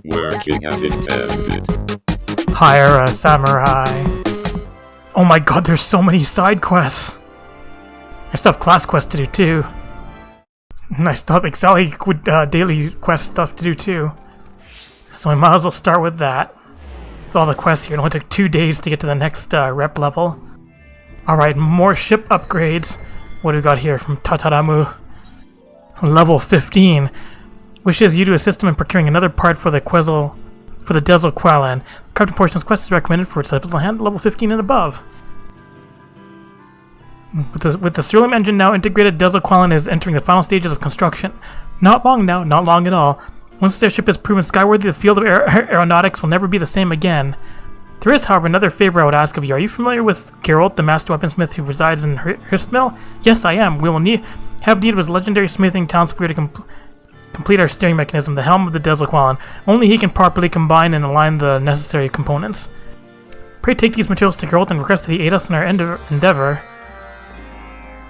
Working as intended. Hire a samurai. Oh my god, there's so many side quests. I still have class quests to do too. And I still have daily quest stuff to do too. So I might as well start with that. With all the quests here, it only took 2 days to get to the next rep level. Alright, more ship upgrades. What do we got here from Tataramu? Level 15. Wishes you to assist him in procuring another part for the Dezel Qualan. Captain Portion's quest is recommended for its level 15 and above. With the Ceruleum engine now integrated, Dezel Qualan is entering the final stages of construction. Not long now, not long at all. Once this airship is proven skyworthy, the field of aeronautics will never be the same again. There is, however, another favor I would ask of you. Are you familiar with Geralt, the master weaponsmith who resides in Hristmill? Yes, I am. We will have need of his legendary smithing talents for you to complete our steering mechanism, the helm of the Dezel Qualan. Only he can properly combine and align the necessary components. Pray take these materials to Geralt and request that he aid us in our endeavor.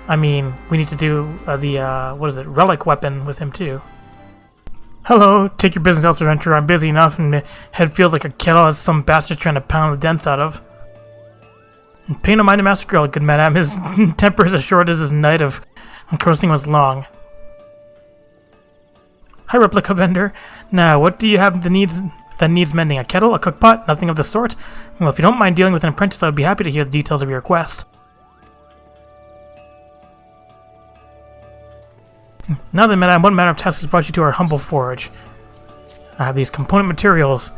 I mean, we need to do relic weapon with him too. Hello, take your business elsewhere, adventurer. I'm busy enough and my head feels like a kettle as some bastard trying to pound the dents out of. Pay no mind to Master Geralt, good madam. His temper is as short as his night of crossing was long. Hi, replica vendor. Now, what do you have that needs mending? A kettle? A cookpot? Nothing of the sort? Well, if you don't mind dealing with an apprentice, I would be happy to hear the details of your request. Now then, madam, what manner of task has brought you to our humble forge? I have these component materials.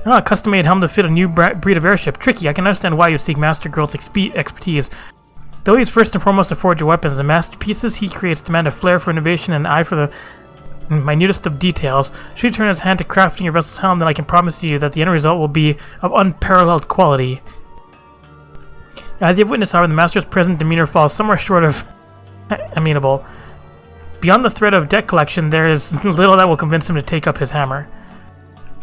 A custom-made helm to fit a new breed of airship. Tricky, I can understand why you seek Master Geralt's expertise. Though he is first and foremost a forger of weapons, the masterpieces he creates demand a flair for innovation and an eye for the minutest of details. Should he turn his hand to crafting your vessel's helm, then I can promise you that the end result will be of unparalleled quality. As you have witnessed, however, the Master's present demeanor falls somewhere short of amenable. Beyond the threat of debt collection, there is little that will convince him to take up his hammer.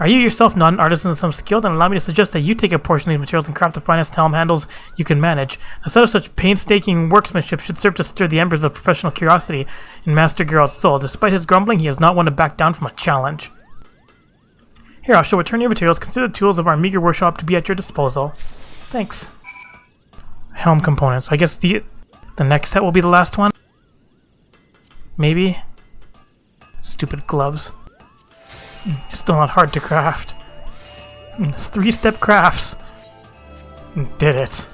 Are you yourself not an artisan of some skill? Then allow me to suggest that you take a portion of these materials and craft the finest helm handles you can manage. The sight of such painstaking workmanship should serve to stir the embers of professional curiosity in Master Geralt's soul. Despite his grumbling, he is not one to back down from a challenge. Here, I shall return your materials. Consider the tools of our meager workshop to be at your disposal. Thanks. Helm components. I guess the next set will be the last one? Maybe? Stupid gloves. Still not hard to craft. 3-step crafts. Did it.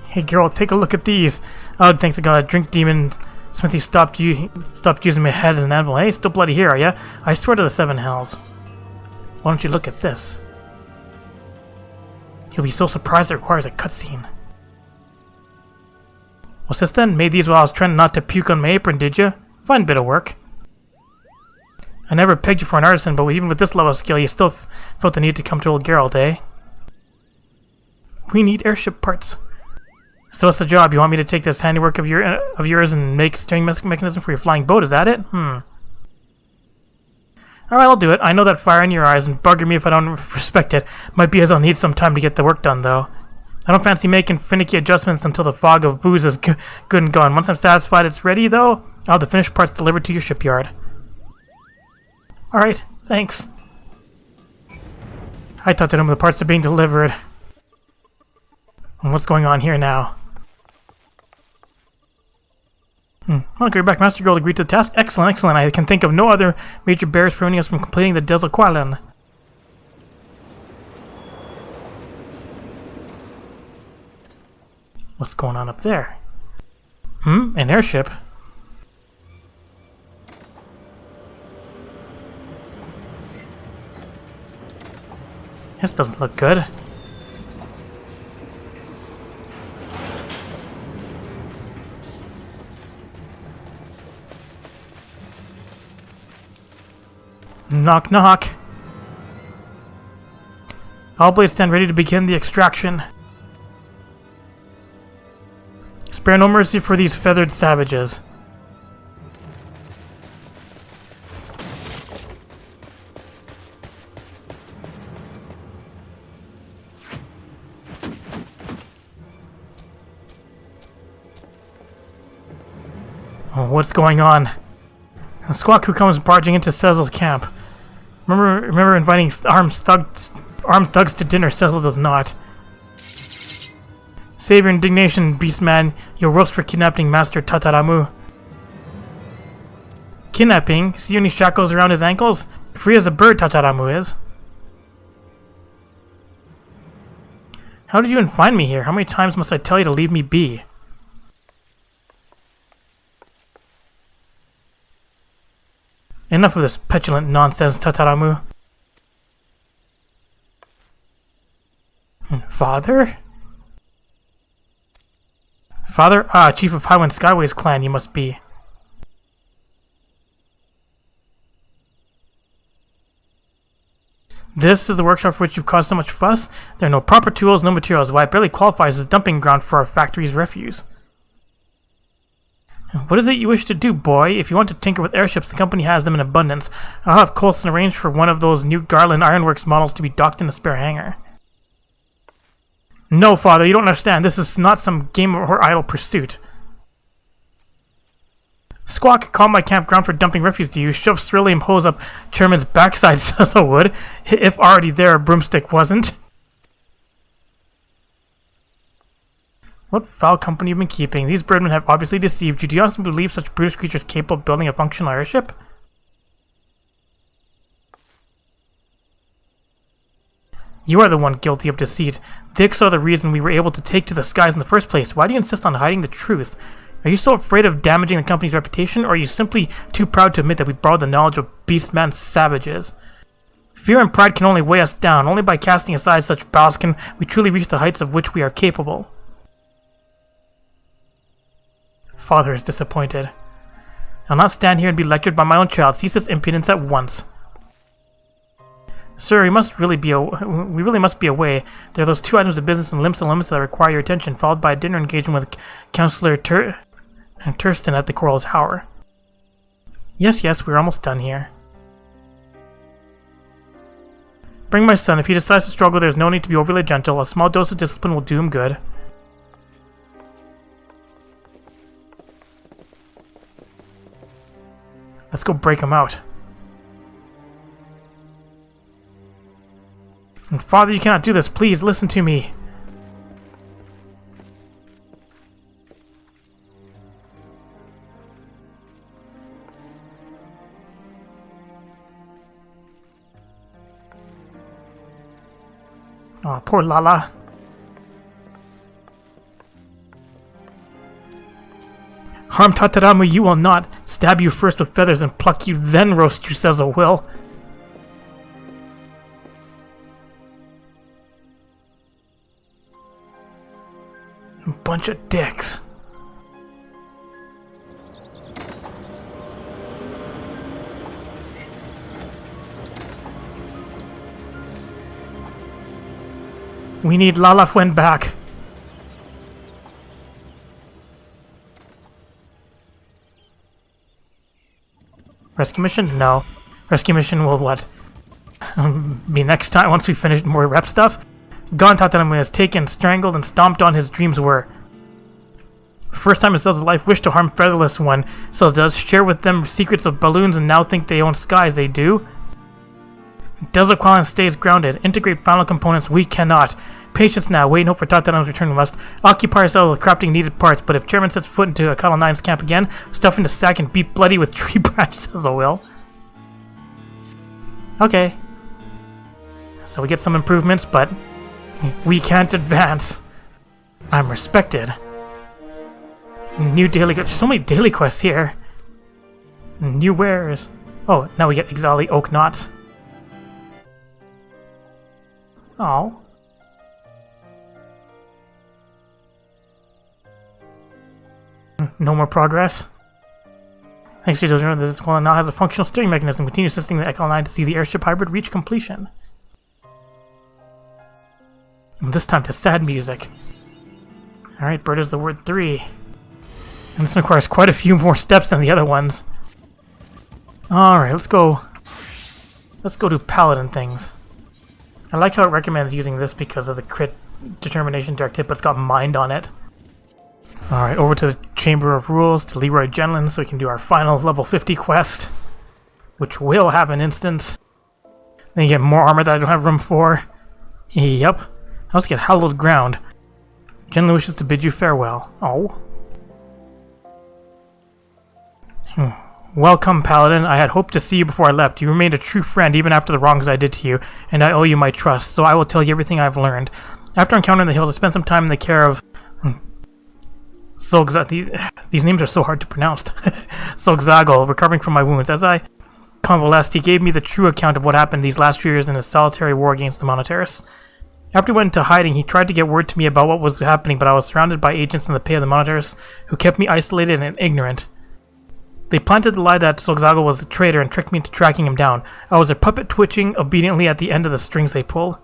Hey girl, take a look at these. Oh, thanks to God, Drink Demon Smithy stopped using my head as an anvil. Hey, still bloody here, are ya? I swear to the 7 hells. Why don't you look at this? You'll be so surprised it requires a cutscene. What's this then? Made these while I was trying not to puke on my apron, did you? Fine bit of work. I never pegged you for an artisan, but even with this level of skill, you still felt the need to come to old Geralt, eh? We need airship parts. So what's the job? You want me to take this handiwork of yours and make a steering mechanism for your flying boat, is that it? Alright, I'll do it. I know that fire in your eyes, and bugger me if I don't respect it. Might be as I'll need some time to get the work done, though. I don't fancy making finicky adjustments until the fog of booze is good and gone. Once I'm satisfied it's ready, though, I'll have the finished parts delivered to your shipyard. Alright, thanks. I thought that the parts are being delivered. And what's going on here now? Okay, back. Master Geralt agreed to the task. Excellent, excellent. I can think of no other major barriers preventing us from completing the Dezel Qualan. What's going on up there? An airship? This doesn't look good. Knock, knock. All blades stand ready to begin the extraction. Spare no mercy for these feathered savages. Oh, what's going on? A squawk who comes barging into Cecil's camp. Remember inviting armed thugs to dinner. Cecil does not. Save your indignation, Beastman. You'll roast for kidnapping Master Tataramu. Kidnapping? See any shackles around his ankles? Free as a bird, Tataramu is. How did you even find me here? How many times must I tell you to leave me be? Enough of this petulant nonsense, Tataramu. Father? Father? Ah, Chief of Highwind Skyway's clan you must be. This is the workshop for which you've caused so much fuss? There are no proper tools, no materials. Why, it barely qualifies as a dumping ground for our factory's refuse. What is it you wish to do, boy? If you want to tinker with airships, the company has them in abundance. I'll have Coulson arrange for one of those new Garland Ironworks models to be docked in a spare hangar. No, Father, you don't understand. This is not some game or idle pursuit. Squawk called my campground for dumping refuse to you. Shove cerulean hose up Chairman's backside, Cecil would. If already there, a broomstick wasn't. What foul company you've been keeping? These birdmen have obviously deceived you. Do you honestly believe such brutish creatures capable of building a functional airship? You are the one guilty of deceit. Dicks are the reason we were able to take to the skies in the first place. Why do you insist on hiding the truth? Are you so afraid of damaging the company's reputation, or are you simply too proud to admit that we borrowed the knowledge of Beastman's savages? Fear and pride can only weigh us down. Only by casting aside such ballast can we truly reach the heights of which we are capable. Father is disappointed. I'll not stand here and be lectured by my own child. Cease this impudence at once. Sir, we really must be away. There are those 2 items of business and limits that require your attention, followed by a dinner engagement with Councillor Turston at the Coral Tower. Yes, we're almost done here. Bring my son. If he decides to struggle, there's no need to be overly gentle. A small dose of discipline will do him good. Let's go break him out. And Father, you cannot do this. Please, listen to me. Oh, poor Lala. Harm Tataramu you will not. Stab you first with feathers and pluck you, then roast you, says a will. Bunch of dicks. We need Lalafell back. Rescue mission? No. Rescue mission will what? Be next time once we finish more rep stuff? Gone Tataramu has taken, strangled, and stomped on his dreams were. First time in Cell's life wished to harm Featherless One. Cell does share with them secrets of balloons and now think they own skies, they do. Desert Quallen stays grounded. Integrate final components, we cannot. Patience now, wait and hope for Tataramu's return. We must occupy ourselves with crafting needed parts, but if Chairman sets foot into a Cuddle Nine's camp again, stuff in the sack and beat bloody with tree branches as a will. Okay. So we get some improvements, but we can't advance. I'm respected. New daily quests. So many daily quests here. New wares. Oh, now we get Exali Oak Knots. Oh. No more progress. Thanks to those remember this one now has a functional steering mechanism. Continue assisting the Echo Line to see the airship hybrid reach completion. And this time to sad music. Alright, bird is the word 3. And this one requires quite a few more steps than the other ones. Alright, let's go do paladin things. I like how it recommends using this because of the crit determination direct hit, but it's got mind on it. Alright, over to the Chamber of Rules, to Leeroy Genlin, so we can do our final level 50 quest, which will have an instance. Then you get more armor that I don't have room for. Yep. I also get hallowed ground. Genlin wishes to bid you farewell. Oh. Welcome, Paladin. I had hoped to see you before I left. You remained a true friend even after the wrongs I did to you, and I owe you my trust, so I will tell you everything I've learned. After encountering the hills, I spent some time in the care of... These names are so hard to pronounce. Solzago, recovering from my wounds. As I convalesced, he gave me the true account of what happened these last few years in his solitary war against the Monotaris. After he went into hiding, he tried to get word to me about what was happening, but I was surrounded by agents in the pay of the Monotaris who kept me isolated and ignorant. They planted the lie that Solzago was a traitor and tricked me into tracking him down. I was a puppet twitching obediently at the end of the strings they pulled.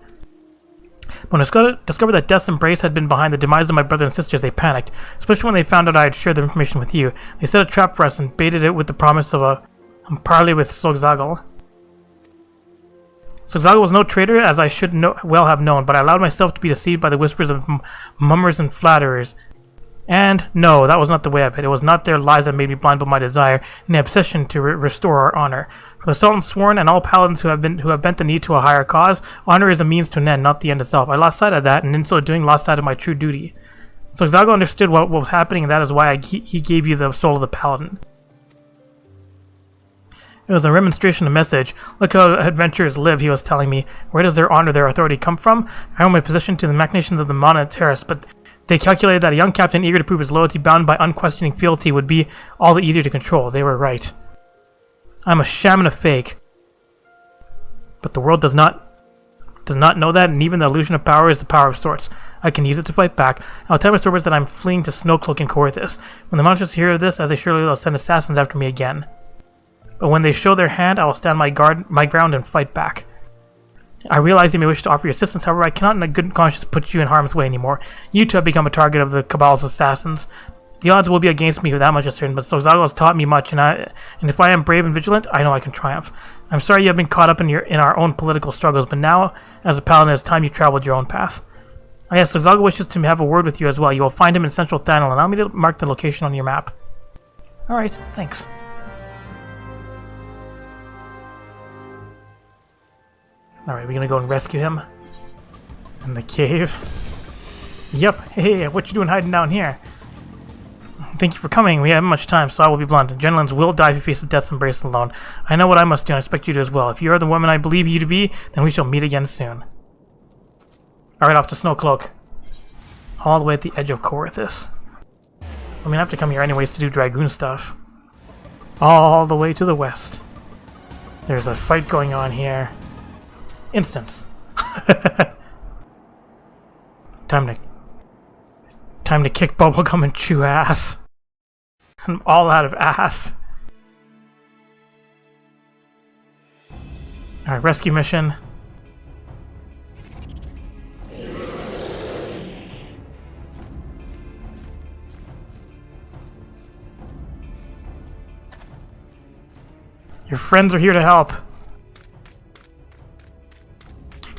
When I discovered that Death's Embrace had been behind the demise of my brother and sisters, they panicked, especially when they found out I had shared the information with you. They set a trap for us and baited it with the promise of a parley with Solzago. Solzago was no traitor, as I should well have known, but I allowed myself to be deceived by the whispers of mummers and flatterers. And no, that was not the way of it. It was not their lies that made me blind, but my desire and the obsession to restore our honor. For the Sultan sworn and all paladins who have bent the knee to a higher cause, honor is a means to an end, not the end itself. I lost sight of that, and in so doing, lost sight of my true duty. Solzago understood what was happening, and that is why he gave you the soul of the paladin. It was a remonstration, a message. Look how adventurers live, he was telling me. Where does their honor, their authority come from? I owe my position to the machinations of the Monotaris, but they calculated that a young captain eager to prove his loyalty, bound by unquestioning fealty, would be all the easier to control. They were right. I'm a sham and a fake. But the world does not know that, and even the illusion of power is the power of swords. I can use it to fight back. I'll tell my swords that I'm fleeing to Snowcloak and Corythus. When the Monotaris hear of this, as they surely will, send assassins after me again. But when they show their hand, I will stand my ground and fight back. I realize you may wish to offer your assistance, however, I cannot in a good conscience put you in harm's way anymore. You too have become a target of the Cabal's assassins. The odds will be against me, that much is certain, but Solzago has taught me much, and if I am brave and vigilant, I know I can triumph. I'm sorry you have been caught up in our own political struggles, but now, as a paladin, it's time you traveled your own path. Oh yes, Solzago wishes to have a word with you as well. You will find him in Central Thanel. Allow me to mark the location on your map. Alright, thanks. Alright, we're gonna go and rescue him. In the cave. Yep, hey, what you doing hiding down here? Thank you for coming. We haven't much time, so I will be blunt. Genlins will die if he faces Death's Embrace alone. I know what I must do, and I expect you to as well. If you are the woman I believe you to be, then we shall meet again soon. Alright, off to Snowcloak. All the way at the edge of Corythus. I'm gonna have to come here anyways to do Dragoon stuff. All the way to the west. There's a fight going on here. Instance. Time to kick bubblegum and chew ass. I'm all out of ass. Alright, rescue mission. Your friends are here to help.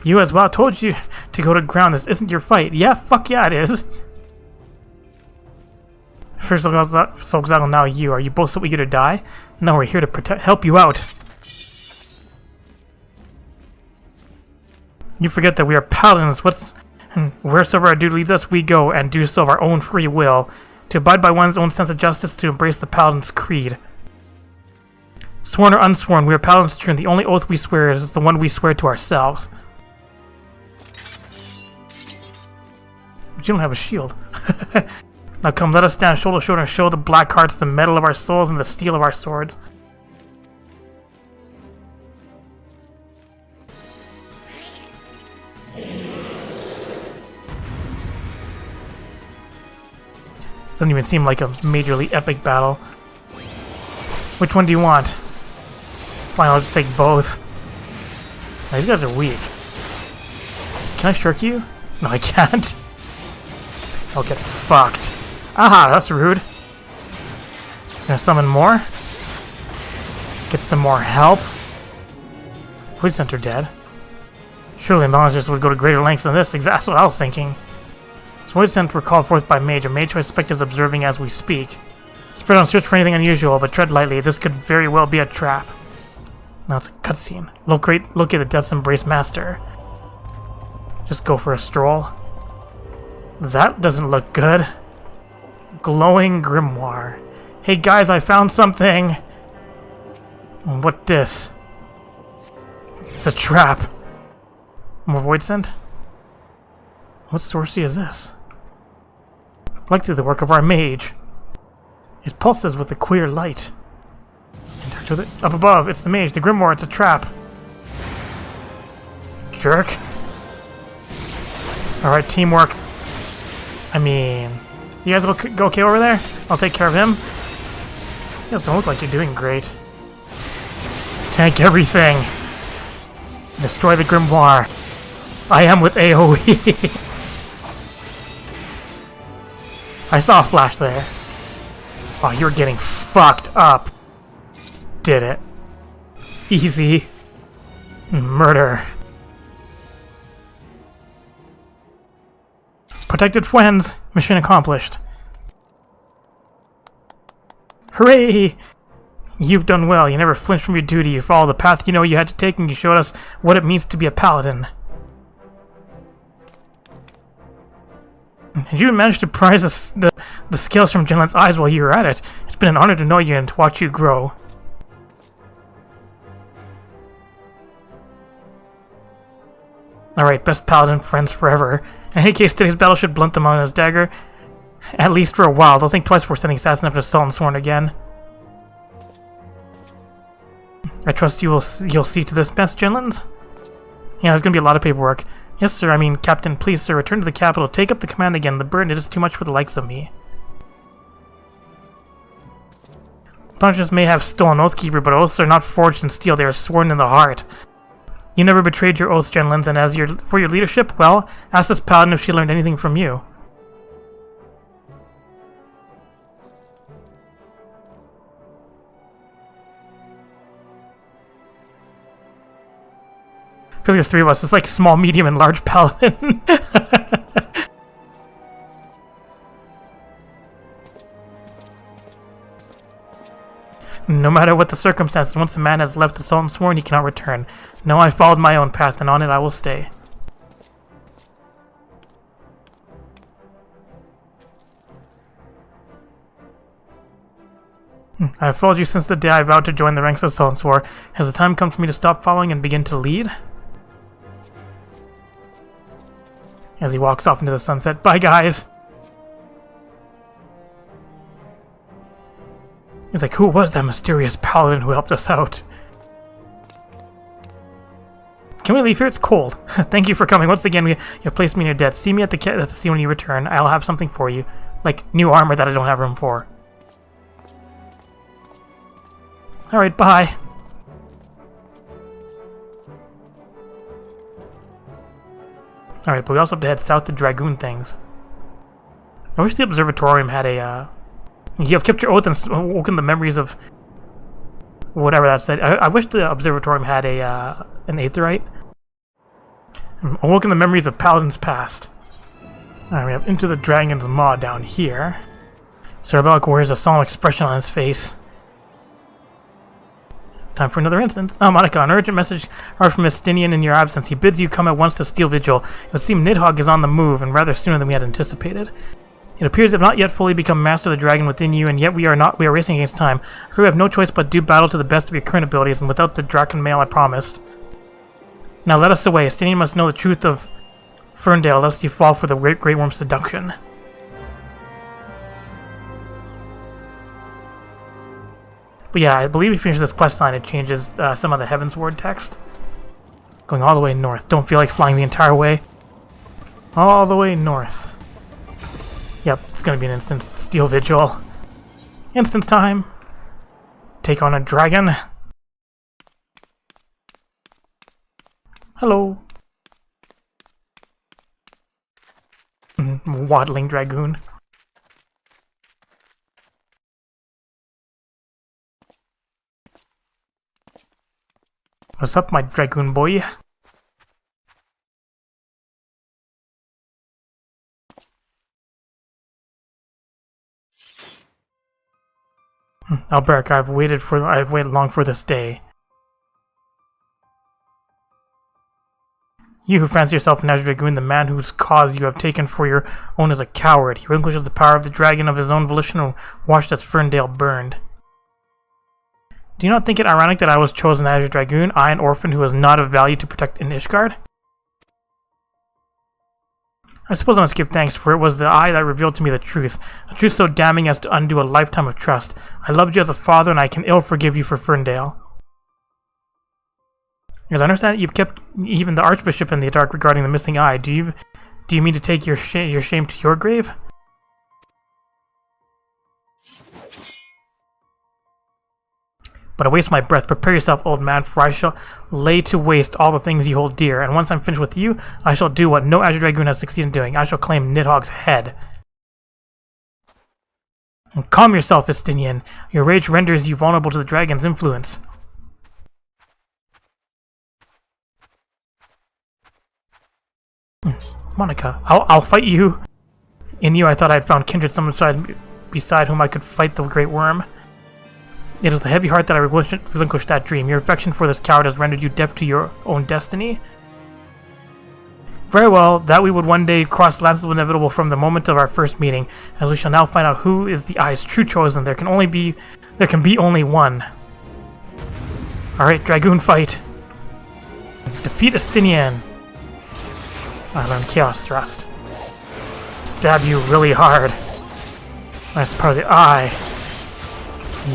You as well. I told you to go to ground. This isn't your fight. Yeah, fuck yeah, it is. First Solzago, now you. Are you both so eager to die? No, we're here to help you out. You forget that we are paladins. And wheresoever our duty leads us, we go, and do so of our own free will. To abide by one's own sense of justice, to embrace the paladin's creed. Sworn or unsworn, we are paladins true, and the only oath we swear is the one we swear to ourselves. But you don't have a shield. Now come, let us stand shoulder to shoulder and show the black hearts the metal of our souls and the steel of our swords. Doesn't even seem like a majorly epic battle. Which one do you want? Fine, I'll just take both. Now, these guys are weak. Can I shirk you? No, I can't. I'll get fucked. Aha, that's rude. Gonna summon more? Get some more help? Food Center dead. Surely Monsters would go to greater lengths than this. Exactly what I was thinking. Void scent were called forth by Mage. A mage who I suspect is observing as we speak. Spread on search for anything unusual, but tread lightly. This could very well be a trap. Now it's a cutscene. Locate the Death's Embrace Master. Just go for a stroll. That doesn't look good. Glowing grimoire. Hey guys, I found something! What this? It's a trap. More void scent? What sorcery is this? Likely the work of our mage. It pulses with a queer light. Up above, it's the mage, the grimoire, it's a trap. Jerk. Alright, teamwork. I mean, you guys go okay over there? I'll take care of him. You guys don't look like you're doing great. Tank everything. Destroy the grimoire. I am with AoE. I saw a flash there. Oh, you're getting fucked up. Did it. Easy. Murder. Protected friends. Mission accomplished. Hooray! You've done well. You never flinched from your duty. You followed the path you know you had to take, and you showed us what it means to be a paladin. And you managed to prize the scales from Jenlen's eyes while you were at it. It's been an honor to know you and to watch you grow. Alright, best paladin friends forever. In any case, today's battle should blunt them on his dagger. At least for a while. They'll think twice before sending assassin after Sultan Sworn again. I trust you'll see to this best, Jenlens? Yeah, there's gonna be a lot of paperwork. Yes, sir. I mean, Captain, please, sir, return to the capital. Take up the command again. The burden, it is too much for the likes of me. Punishers may have stolen Oathkeeper, but oaths are not forged in steel. They are sworn in the heart. You never betrayed your oaths, Jenlens, and for your leadership, well, ask this paladin if she learned anything from you. I feel like the three of us. It's like small, medium, and large paladin. No matter what the circumstances, once a man has left the Sultan Sworn, he cannot return. No, I followed my own path, and on it I will stay. I have followed you since the day I vowed to join the ranks of Sultan Sworn. Has the time come for me to stop following and begin to lead? As he walks off into the sunset. Bye, guys! He's like, who was that mysterious paladin who helped us out? Can we leave here? It's cold. Thank you for coming. Once again, you've placed me in your debt. See me at the sea when you return. I'll have something for you. Like new armor that I don't have room for. Alright, bye. Alright, but we also have to head south to Dragoon things. I wish the Observatorium had a, you have kept your oath and woken the memories of whatever that said. I wish the Observatorium had an Aetherite. Awoken the memories of Paladins past. Alright, we have Into the Dragon's Maw down here. Cerebellic wears a solemn expression on his face. Time for another instance. Monica, an urgent message arrived from Estinian in your absence. He bids you come at once to Steel Vigil. It would seem Nidhogg is on the move, and rather sooner than we had anticipated. It appears you have not yet fully become master of the dragon within you, and yet we are racing against time. For we have no choice but do battle to the best of your current abilities, and without the Draken mail I promised. Now let us away. Estinian must know the truth of Ferndale, lest you fall for the Grey Worm's seduction. But yeah, I believe if you finish this quest line, it changes some of the Heavensward text. Going all the way north. Don't feel like flying the entire way. All the way north. Yep, it's gonna be an instance. Steel Vigil. Instance time. Take on a dragon. Hello. Waddling Dragoon. What's up, my Dragoon boy? Alberic, I've waited long for this day. You who fancy yourself an Azure Dragoon, the man whose cause you have taken for your own is a coward. He relinquishes the power of the dragon of his own volition and watched as Ferndale burned. Do you not think it ironic that I was chosen Azure Dragoon, I, an orphan who was not of value to protect in Ishgard? I suppose I must give thanks, for it was the eye that revealed to me the truth so damning as to undo a lifetime of trust. I loved you as a father, and I can ill forgive you for Ferndale. As I understand it, you've kept even the Archbishop in the dark regarding the missing eye. Do you mean to take your shame to your grave? But I waste my breath. Prepare yourself, old man, for I shall lay to waste all the things you hold dear, and once I'm finished with you, I shall do what no Azure Dragoon has succeeded in doing. I shall claim Nidhogg's head. And calm yourself, Estinian. Your rage renders you vulnerable to the dragon's influence. Monica, I'll fight you. In you I thought I had found kindred, someone beside whom I could fight the great worm. It is the heavy heart that I relinquished that dream. Your affection for this coward has rendered you deaf to your own destiny. Very well, that we would one day cross lands was inevitable from the moment of our first meeting, as we shall now find out who is the eye's true chosen. There can be only one. Alright, Dragoon fight. Defeat Estinian. I learned Chaos Thrust. Stab you really hard. That's part of the eye.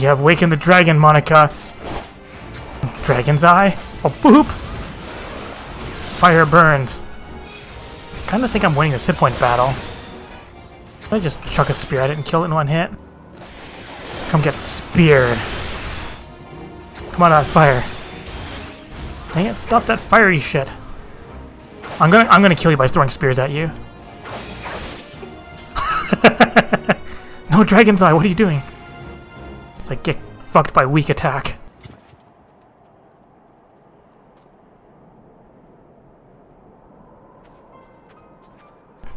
You have awakened the dragon, Monica. Dragon's eye? Oh, boop! Fire burns. I kinda think I'm winning this hit point battle. Did I just chuck a spear at it and kill it in one hit? Come get speared. Come on, fire. Dang it, stop that fiery shit. I'm gonna kill you by throwing spears at you. No, Dragon's Eye, what are you doing? It's like, get fucked by weak attack.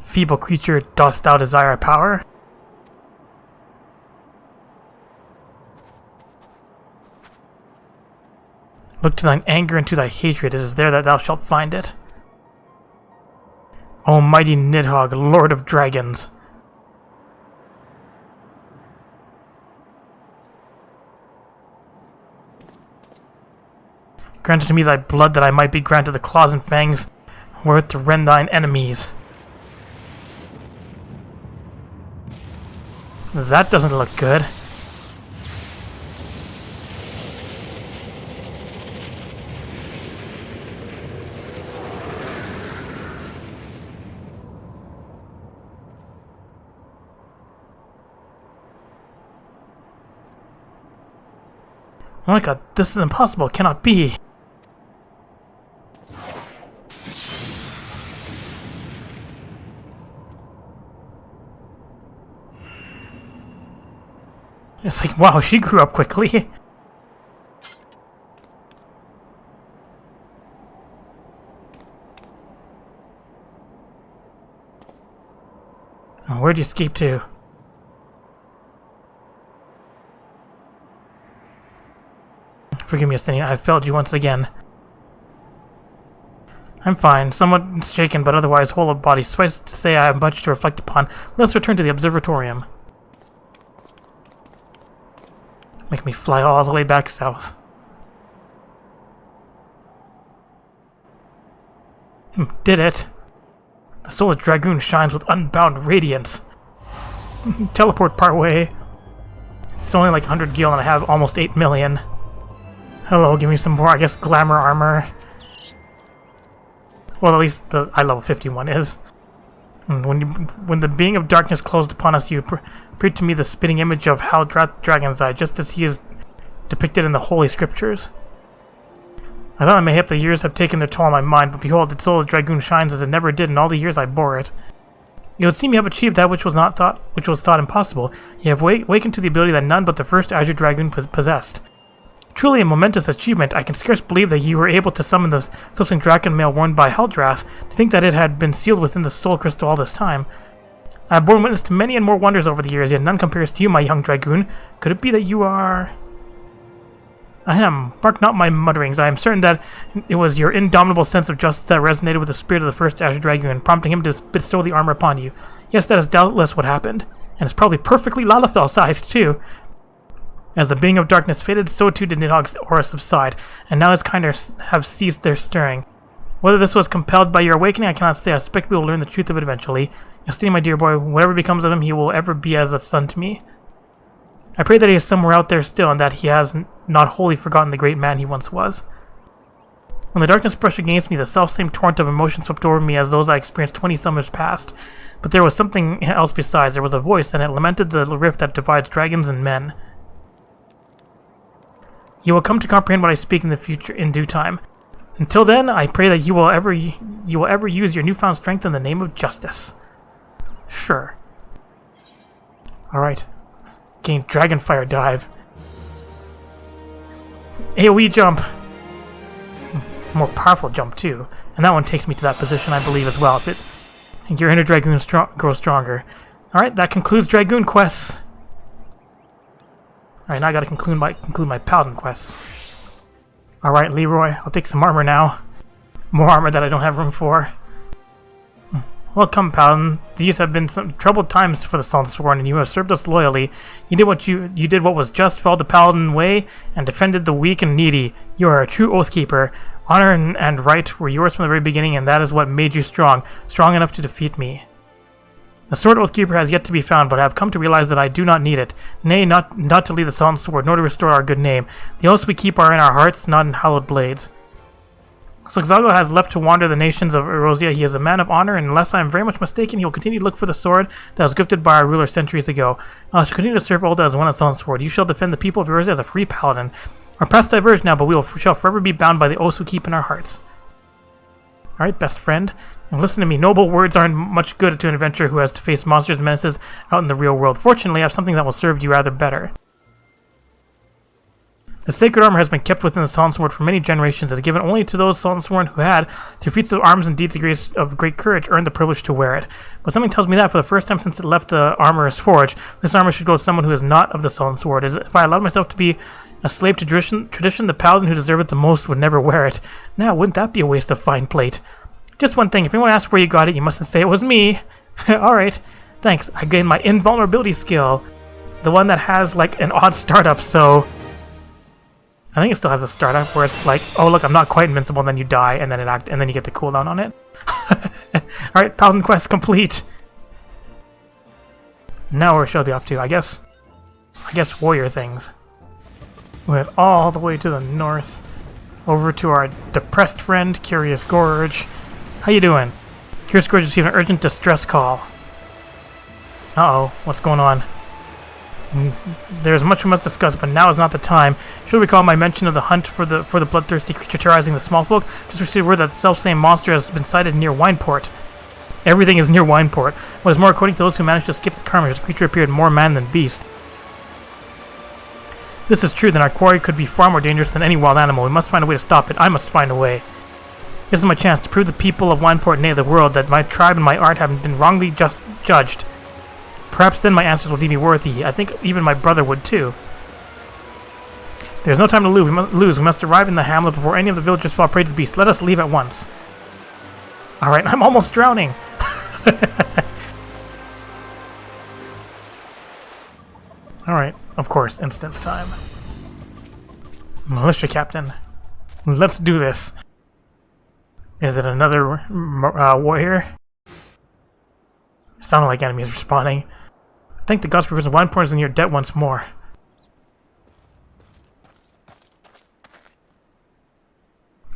Feeble creature, dost thou desire power? Look to thine anger and to thy hatred, it is there that thou shalt find it. O mighty Nidhogg, Lord of Dragons! Granted to me thy blood that I might be granted the claws and fangs wherewith to rend thine enemies. That doesn't look good. Oh my god, this is impossible, it cannot be. It's like, wow, she grew up quickly. Oh, where'd you escape to? Forgive me, Estinian, I've failed you once again. I'm fine, somewhat shaken, but otherwise whole of body. Suffice to say I have much to reflect upon. Let's return to the observatorium. Make me fly all the way back south. Did it. The soul of Dragoon shines with unbound radiance. Teleport part way. It's only like 100 gil and I have almost 8 million. Hello, give me some more, I guess, glamour armor. Well, at least the eye level 51 is. When the being of darkness closed upon us, you appeared to me the spitting image of Hal Dragon's Eye, just as he is depicted in the Holy Scriptures. I thought mayhap the years have taken their toll on my mind, but behold, the soul of Dragoon shines as it never did in all the years I bore it. It would seem you have achieved that which was thought impossible. You have awakened to the ability that none but the first Azure Dragoon possessed. Truly a momentous achievement. I can scarce believe that you were able to summon the substance dragon mail worn by Heldrath. To think that it had been sealed within the soul crystal all this time. I have borne witness to many and more wonders over the years, yet none compares to you, my young dragoon. Could it be that you are... Ahem, mark not my mutterings. I am certain that it was your indomitable sense of justice that resonated with the spirit of the first Azure Dragoon, prompting him to bestow the armor upon you. Yes, that is doubtless what happened. And it's probably perfectly Lalafell sized, too. As the being of darkness faded, so too did Nidhogg's aura subside, and now his kind have ceased their stirring. Whether this was compelled by your awakening, I cannot say. I suspect we will learn the truth of it eventually. Justine, my dear boy, whatever becomes of him, he will ever be as a son to me. I pray that he is somewhere out there still, and that he has not wholly forgotten the great man he once was. When the darkness brushed against me, the self-same torrent of emotion swept over me as those I experienced 20 summers past. But there was something else besides. There was a voice, and it lamented the rift that divides dragons and men. You will come to comprehend what I speak in the future, in due time. Until then, I pray that you will ever use your newfound strength in the name of justice. Sure. Alright. Gain Dragonfire Dive. AoE jump! It's a more powerful jump, too. And that one takes me to that position, I believe, as well. If your inner Dragoon grows stronger. Alright, that concludes Dragoon quests. Alright, now I gotta conclude my Paladin quests. Alright, Leeroy, I'll take some armor now. More armor that I don't have room for. Welcome, Paladin. These have been some troubled times for the Sunsworn, and you have served us loyally. You did what was just, followed the Paladin way, and defended the weak and needy. You are a true Oathkeeper. Honor and right were yours from the very beginning, and that is what made you strong enough to defeat me. The Sword Oathkeeper has yet to be found, but I have come to realize that I do not need it. Nay, not to lead the Sultan's sword, nor to restore our good name. The oaths we keep are in our hearts, not in hallowed blades. So Xalgo has left to wander the nations of Erosia. He is a man of honor, and unless I am very much mistaken, he will continue to look for the sword that was gifted by our ruler centuries ago. I shall continue to serve Ulda as one of Sultan's sword. You shall defend the people of Erosia as a free paladin. Our paths diverge now, but shall forever be bound by the oaths we keep in our hearts. Alright, best friend. Now listen to me. Noble words aren't much good to an adventurer who has to face monsters and menaces out in the real world. Fortunately, I have something that will serve you rather better. The sacred armor has been kept within the Sunsworn for many generations, and given only to those Sunsworn who had, through feats of arms and deeds of great courage, earned the privilege to wear it. But something tells me that, for the first time since it left the armorer's forge, this armor should go to someone who is not of the Sunsworn. If I allowed myself to be a slave to tradition, the paladin who deserved it the most would never wear it. Now, wouldn't that be a waste of fine plate? Just one thing, if anyone asks where you got it, you mustn't say it was me. Alright, thanks. I gained my invulnerability skill. The one that has, like, an odd startup, so... I think it still has a startup where it's like, oh look, I'm not quite invincible, and then you die, and then you get the cooldown on it. Alright, Paladin quest complete. Now where shall I be off to? I guess warrior things. We head all the way to the north. Over to our depressed friend, Curious Gorge. How you doing? Curious Gorge received an urgent distress call. Uh-oh, what's going on? There is much we must discuss, but now is not the time. Should recall my mention of the hunt for the bloodthirsty creature terrorizing the small folk. Just received word that the self-same monster has been sighted near Wineport. Everything is near Wineport. What is more, according to those who managed to escape the carnage, the creature appeared more man than beast. If this is true, then our quarry could be far more dangerous than any wild animal. We must find a way to stop it. I must find a way. This is my chance to prove the people of Wineport, nay, the world, that my tribe and my art have been wrongly judged. Perhaps then my answers will deem me worthy. I think even my brother would too. There's no time to lose. We must arrive in the hamlet before any of the villagers fall prey to the beast. Let us leave at once. Alright, I'm almost drowning. Alright, of course, instance time. Militia captain. Let's do this. Is it another warrior? Sounded like enemies respawning. Thank the gods for prison. Wineport is in your debt once more.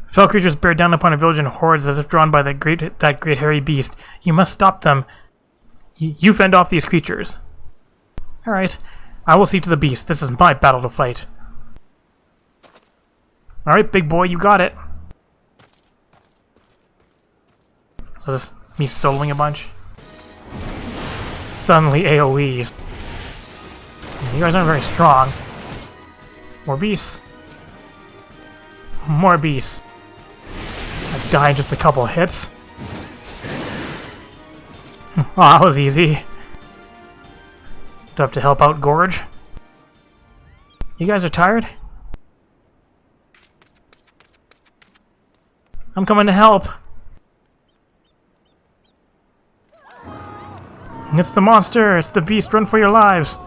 Fell creatures bear down upon a village in hordes as if drawn by that great hairy beast. You must stop them. You fend off these creatures. Alright. I will see to the beast. This is my battle to fight. Alright, big boy, you got it. So this me soloing a bunch? Suddenly AoEs. You guys aren't very strong. More beasts. More beasts. I die in just a couple hits. Oh, that was easy. Do I have to help out Gorge? You guys are tired? I'm coming to help. It's the monster! It's the beast! Run for your lives!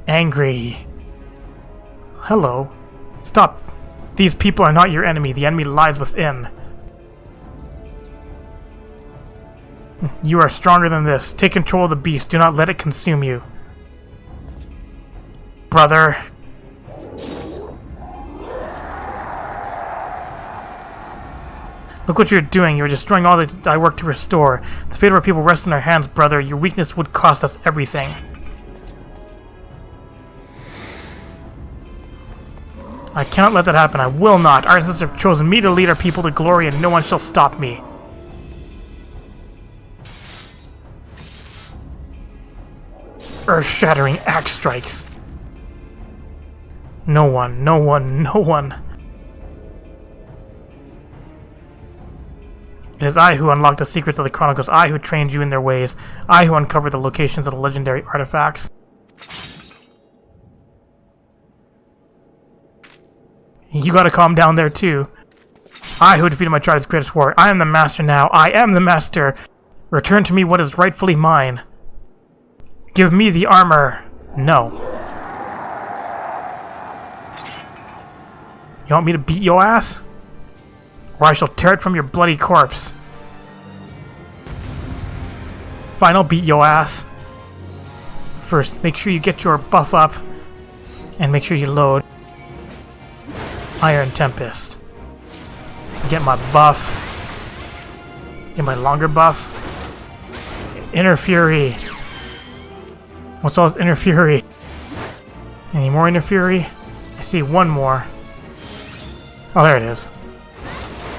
Angry. Hello. Stop. These people are not your enemy. The enemy lies within. You are stronger than this. Take control of the beast. Do not let it consume you. Brother. Look what you're doing. You're destroying all that I work to restore. The fate of our people rests in our hands, brother. Your weakness would cost us everything. I cannot let that happen. I will not. Our ancestors have chosen me to lead our people to glory, and no one shall stop me. Earth-shattering axe strikes. No one, no one, no one. It is I who unlocked the secrets of the Chronicles. I who trained you in their ways. I who uncovered the locations of the legendary artifacts. You gotta calm down there too. I who defeated my tribe's greatest warrior. I am the master now. I am the master. Return to me what is rightfully mine. Give me the armor. No. You want me to beat your ass? Or I shall tear it from your bloody corpse. Fine, I'll beat your ass. First, make sure you get your buff up. And make sure you load. Iron Tempest. Get my buff. Get my longer buff. Inner Fury. What's all this Inner Fury? Any more Inner Fury? I see one more. Oh, there it is.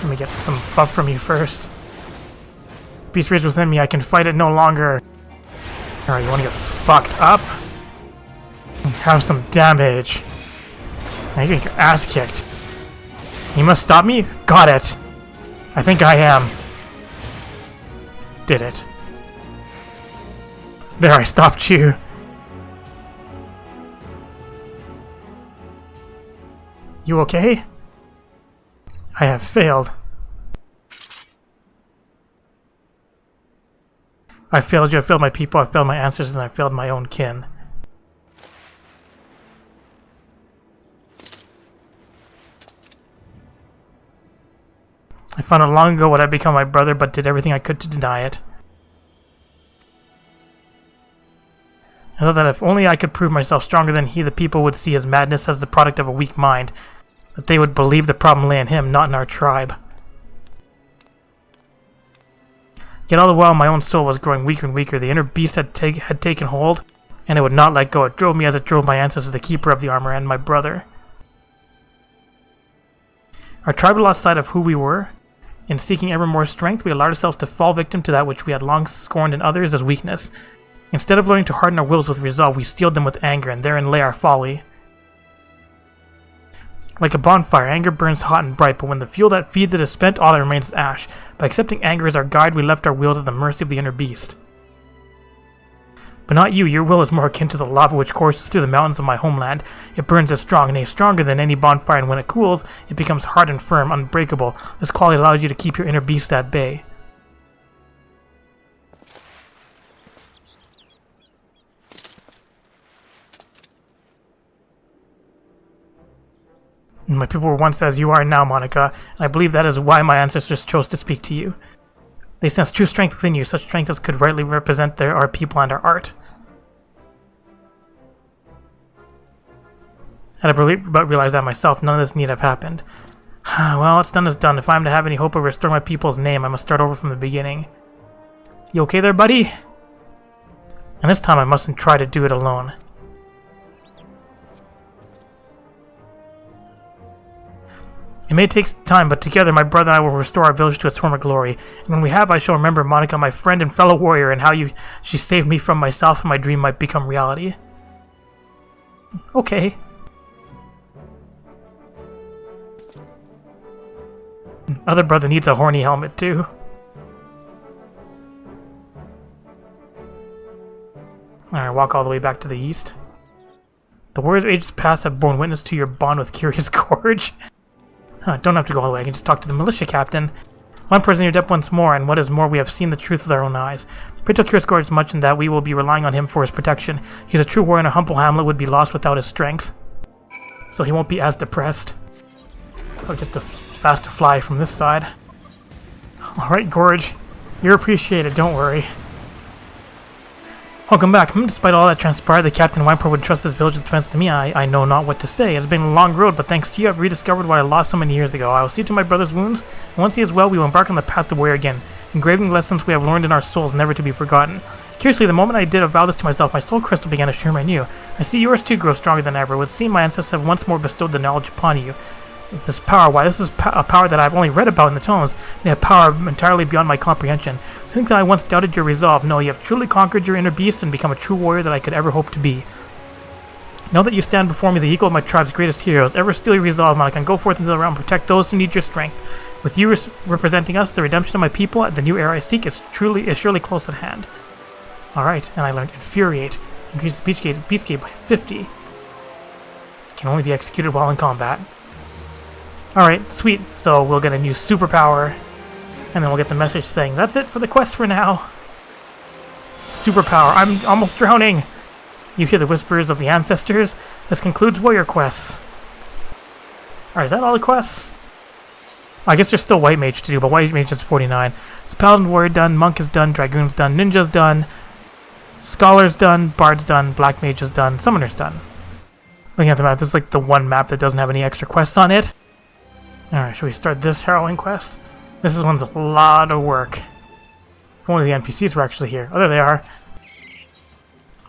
Let me get some buff from you first. Beast Rage within me. I can fight it no longer. Alright, you want to get fucked up? Have some damage. Now you're getting your ass kicked. You must stop me? Got it. I think I am. Did it. There, I stopped you. You okay? I have failed. I failed you, I failed my people, I failed my ancestors, and I failed my own kin. I found out long ago what had become my brother, but did everything I could to deny it. I thought that if only I could prove myself stronger than he, the people would see his madness as the product of a weak mind. That they would believe the problem lay in him, not in our tribe. Yet all the while my own soul was growing weaker and weaker. The inner beast had taken hold, and it would not let go. It drove me as it drove my ancestors, the keeper of the armor, and my brother. Our tribe lost sight of who we were. In seeking ever more strength, we allowed ourselves to fall victim to that which we had long scorned in others as weakness. Instead of learning to harden our wills with resolve, we steeled them with anger, and therein lay our folly. Like a bonfire, anger burns hot and bright, but when the fuel that feeds it is spent, all that remains is ash. By accepting anger as our guide, we left our wills at the mercy of the inner beast. But not you. Your will is more akin to the lava which courses through the mountains of my homeland. It burns as strong, nay, stronger than any bonfire, and when it cools, it becomes hard and firm, unbreakable. This quality allows you to keep your inner beast at bay. My people were once as you are now, Monica, and I believe that is why my ancestors chose to speak to you. They sense true strength within you, such strength as could rightly represent our people and our art. Had I realized that myself, none of this need have happened. Well, what's done is done. If I am to have any hope of restoring my people's name, I must start over from the beginning. You okay there, buddy? And this time I mustn't try to do it alone. It may take time, but together my brother and I will restore our village to its former glory. And when we have, I shall remember Monica, my friend and fellow warrior, and how she saved me from myself and my dream might become reality. Okay. Other brother needs a horny helmet too. Alright, walk all the way back to the east. The warriors of ages past have borne witness to your bond with Curious Gorge. Don't have to go all the way, I can just talk to the militia captain. One person in your depth once more, and what is more, we have seen the truth with our own eyes. Pray tell Curious Gorge much in that we will be relying on him for his protection. He is a true warrior, and a humble hamlet would be lost without his strength. So he won't be as depressed. Oh, just a faster fly from this side. Alright, Gorge. You're appreciated, don't worry. Welcome back. Despite all that transpired, the Captain Wimpur would trust this village's defense to me. I know not what to say. It's been a long road, but thanks to you, I've rediscovered what I lost so many years ago. I will see to my brother's wounds, and once he is well, we will embark on the path to warrior again, engraving lessons we have learned in our souls, never to be forgotten. Curiously, the moment I did avow this to myself, my soul crystal began to shimmer anew. I see yours too grow stronger than ever. It would seem my ancestors have once more bestowed the knowledge upon you. This power, why, this is a power that I've only read about in the tomes. They have power entirely beyond my comprehension. I think that I once doubted your resolve. No, you have truly conquered your inner beast and become a true warrior that I could ever hope to be. Know that you stand before me, the equal of my tribe's greatest heroes. Ever still your resolve, Monica, and go forth into the realm and protect those who need your strength. With you representing us, the redemption of my people, the new era I seek is surely close at hand. Alright, and I learned Infuriate. Increase the beast gate by 50. Can only be executed while in combat. Alright, sweet. So we'll get a new superpower, and then we'll get the message saying, that's it for the quest for now. Superpower. I'm almost drowning. You hear the whispers of the ancestors. This concludes warrior quests. Alright, is that all the quests? I guess there's still White Mage to do, but White Mage is 49. So Paladin Warrior done, Monk is done, Dragoon's done, Ninja's done, Scholar's done, Bard's done, Black Mage is done, Summoner's done. Looking at the map, this is like the one map that doesn't have any extra quests on it. Alright, should we start this harrowing quest? This one's a lot of work. If only the NPCs were actually here. Oh, there they are.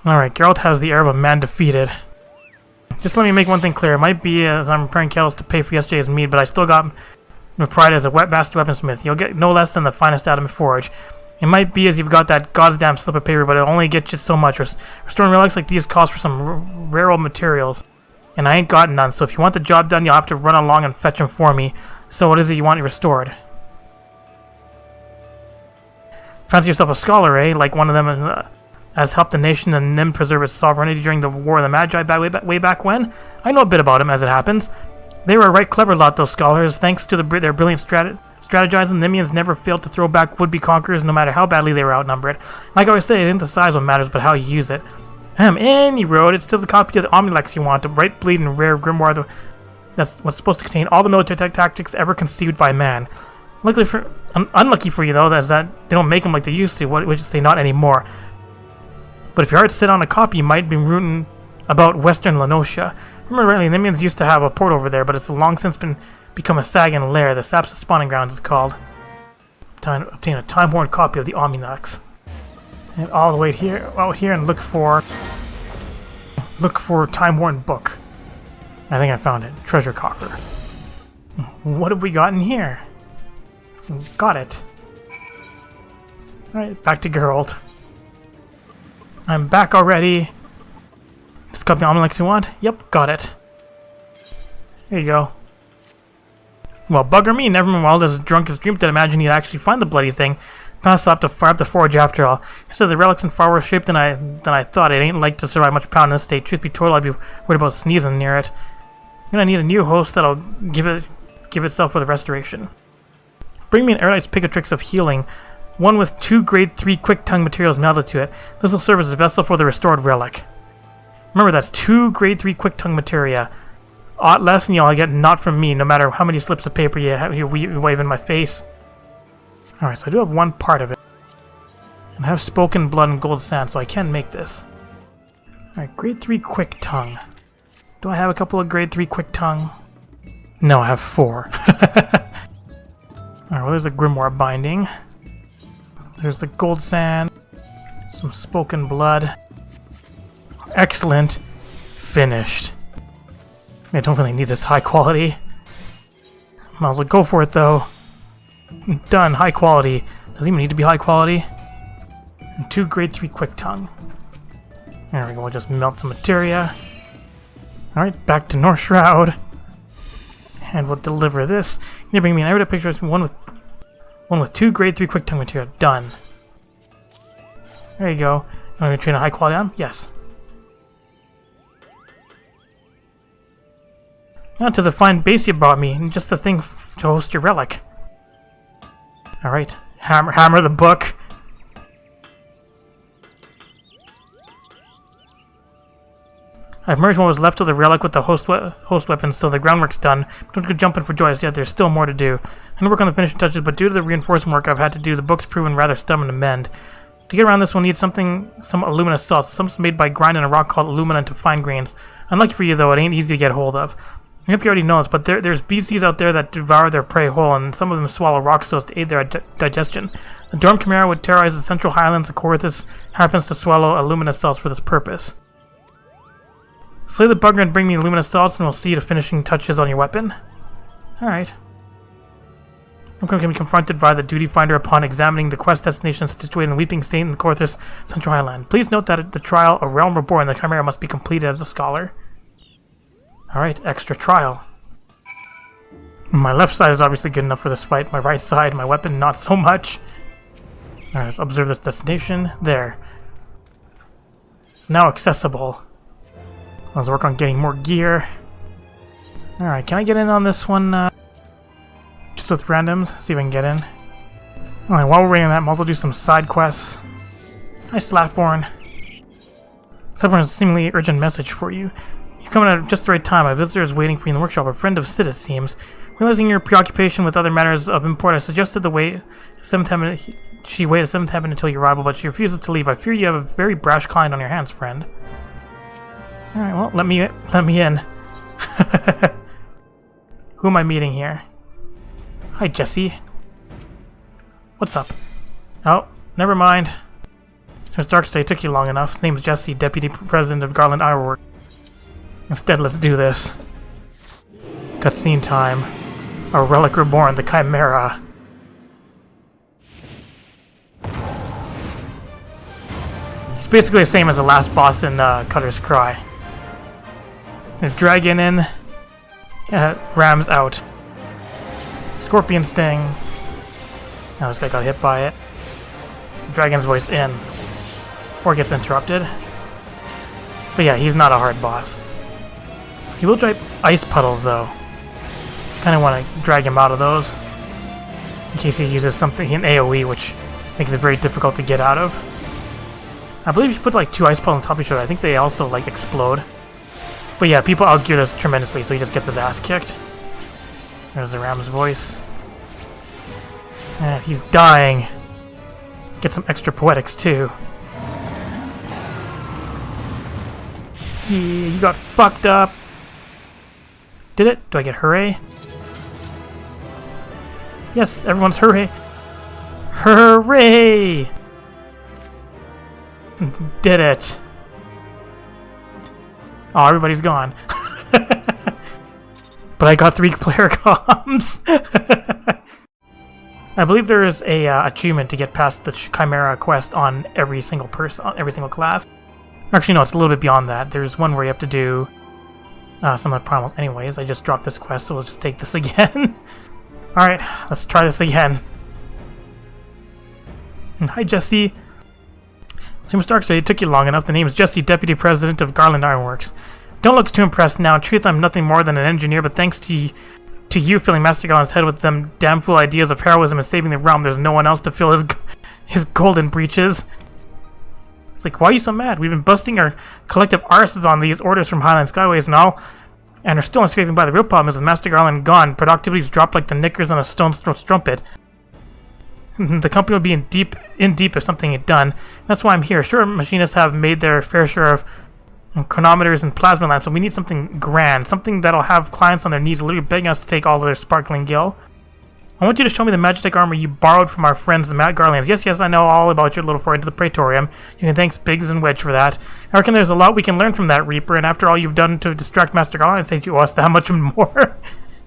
Alright, Geralt has the air of a man defeated. Just let me make one thing clear. It might be as I'm preparing kettles to pay for yesterday's mead, but I still got my pride as a master weaponsmith. You'll get no less than the finest adamant forge. It might be as you've got that goddamn slip of paper, but it'll only get you so much. Restoring relics like these calls for some rare old materials. And I ain't got none, so if you want the job done, you'll have to run along and fetch them for me. So what is it you want restored? Fancy yourself a scholar, eh? Like one of them has helped the nation and Nim preserve its sovereignty during the War of the Magi way back when? I know a bit about them, as it happens. They were a right clever lot, those scholars. Thanks to their brilliant strategizing, the Nimians never failed to throw back would-be conquerors, no matter how badly they were outnumbered. Like I always say, it ain't the size what matters, but how you use it. Any road, it still's a copy of the Omnilex you want, a bright bleeding rare grimoire that's what's supposed to contain all the military tactics ever conceived by man. Unlucky for you, though, is that they don't make them like they used to, which is to say not anymore. But if your heart set on a copy, you might be rooting about western Lenotia. Remember rightly, the Nimians used to have a port over there, but it's long since become a Sagan lair. The Sap's spawning grounds is called. Obtain a time-worn copy of the Omnilex. And all the way out here and look for time-worn book. I think I found it. Treasure coffer. What have we got in here? Got it. Alright, back to Geralt. I'm back already. Just got the Omnilex you want? Yep, got it. There you go. Well, bugger me, never mind. Well, as drunk as dreamed to imagine he'd actually find the bloody thing. Kinda stopped to fire up the forge after all. I said the relics in far worse shape than I thought. It ain't like to survive much pound in this state. Truth be told, I'd be worried about sneezing near it. I'm gonna need a new host that'll give itself for the restoration. Bring me an Airlight's Picatrix of healing, one with 2 grade 3 quick tongue materials melted to it. This will serve as a vessel for the restored relic. Remember, that's 2 grade 3 quick tongue materia. Aught less and you'll get not from me, no matter how many slips of paper you wave in my face. Alright, so I do have one part of it. And I have spoken blood and gold sand, so I can make this. Alright, grade 3 quick tongue. Do I have a couple of grade 3 quick tongue? No, I have 4. Alright, well, there's the grimoire binding. There's the gold sand. Some spoken blood. Excellent. Finished. I don't really need this high quality. Might as well go for it, though. Done. High quality. Doesn't even need to be high quality. And 2 grade 3 quick tongue. There we go. We'll just melt some materia. Alright, back to North Shroud. And we'll deliver this. Can you bring me an everyday picture? One with 2 grade 3 quick tongue material. Done. There you go. I'm going to train a high quality on? Yes. Oh, 'tis a fine base you brought me, and just the thing to host your relic. Alright. Hammer the book. I've merged what was left of the relic with the host weapon, so the groundwork's done. Don't go jumping for joy, yet there's still more to do. I'm gonna work on the finishing touches, but due to the reinforcement work I've had to do, the book's proven rather stubborn to mend. To get around this, we'll need some alumina salts. Something's made by grinding a rock called alumina into fine grains. Unlucky for you, though, it ain't easy to get hold of. I hope you already know this, but there's beasties out there that devour their prey whole, and some of them swallow rock stones to aid their digestion. The Dorm Chimera would terrorize the central highlands of Corythus, happens to swallow alumina salts for this purpose. Slay the bugger and bring me alumina salts, and we'll see the finishing touches on your weapon. Alright. I'm going to be confronted by the duty finder upon examining the quest destination situated in Weeping Saint in the Corythus Central Highland. Please note that at the trial, a realm reborn, the Chimera must be completed as a scholar. Alright, extra trial. My left side is obviously good enough for this fight. My right side, my weapon, not so much. Alright, let's observe this destination. There. It's now accessible. Let's work on getting more gear. Alright, can I get in on this one? Just with randoms? See if I can get in. Alright, while we're waiting on that, might as well do some side quests. Hi, Slackborn. Slackborn has a seemingly urgent message for you. You're coming at just the right time. A visitor is waiting for you in the workshop. A friend of Sid, it seems. Realizing your preoccupation with other matters of import, I suggested she wait a 7th heaven until your arrival, but she refuses to leave. I fear you have a very brash client on your hands, friend. Alright, well, let me in. Who am I meeting here? Hi, Jesse. What's up? Oh, never mind. Since Darkstay took you long enough. Name's Jesse, Deputy President of Garland Ironworks. Instead, let's do this. Cutscene time. A relic reborn, the Chimera. He's basically the same as the last boss in Cutter's Cry. Dragon in. Rams out. Scorpion Sting. Now this guy got hit by it. Dragon's voice in. Or gets interrupted. But yeah, he's not a hard boss. He will drop ice puddles though. Kinda wanna drag him out of those. In case he uses something in AoE, which makes it very difficult to get out of. I believe if you put like 2 ice puddles on top of each other, I think they also like explode. But yeah, people outgear this tremendously, so he just gets his ass kicked. There's the Ram's voice. And he's dying. Get some extra poetics too. He got fucked up. Did it? Do I get hooray? Yes, everyone's hooray. Hooray! Did it. Oh, everybody's gone. But I got 3 player comms. I believe there is a achievement to get past the Chimera quest on every single person, on every single class. Actually, no, it's a little bit beyond that. There's one where you have to do some of the primals. Anyways, I just dropped this quest, so we'll just take this again. Alright, let's try this again. Hi, Jesse. Seems Darkstay, it took you long enough. The name is Jesse, Deputy President of Garland Ironworks. Don't look too impressed now. In truth, I'm nothing more than an engineer, but thanks to you filling Master Galen's head with them damn fool ideas of heroism and saving the realm, there's no one else to fill his golden breeches. It's like, why are you so mad? We've been busting our collective arses on these orders from Highland Skyways and all, and are still scraping by. The real problem is with Master Garland gone, productivity's dropped like the knickers on a stone's throat strumpet. The company would be in deep if something had done. That's why I'm here. Sure, machinists have made their fair share of chronometers and plasma lamps, but we need something grand, something that'll have clients on their knees literally begging us to take all of their sparkling gil. I want you to show me the Magitek armor you borrowed from our friends the Matt Garlands. Yes, I know all about your little foray to the Praetorium. You can thank Biggs and Wedge for that. I reckon there's a lot we can learn from that Reaper, and after all you've done to distract Master Garland, I'd say you owe us that much more.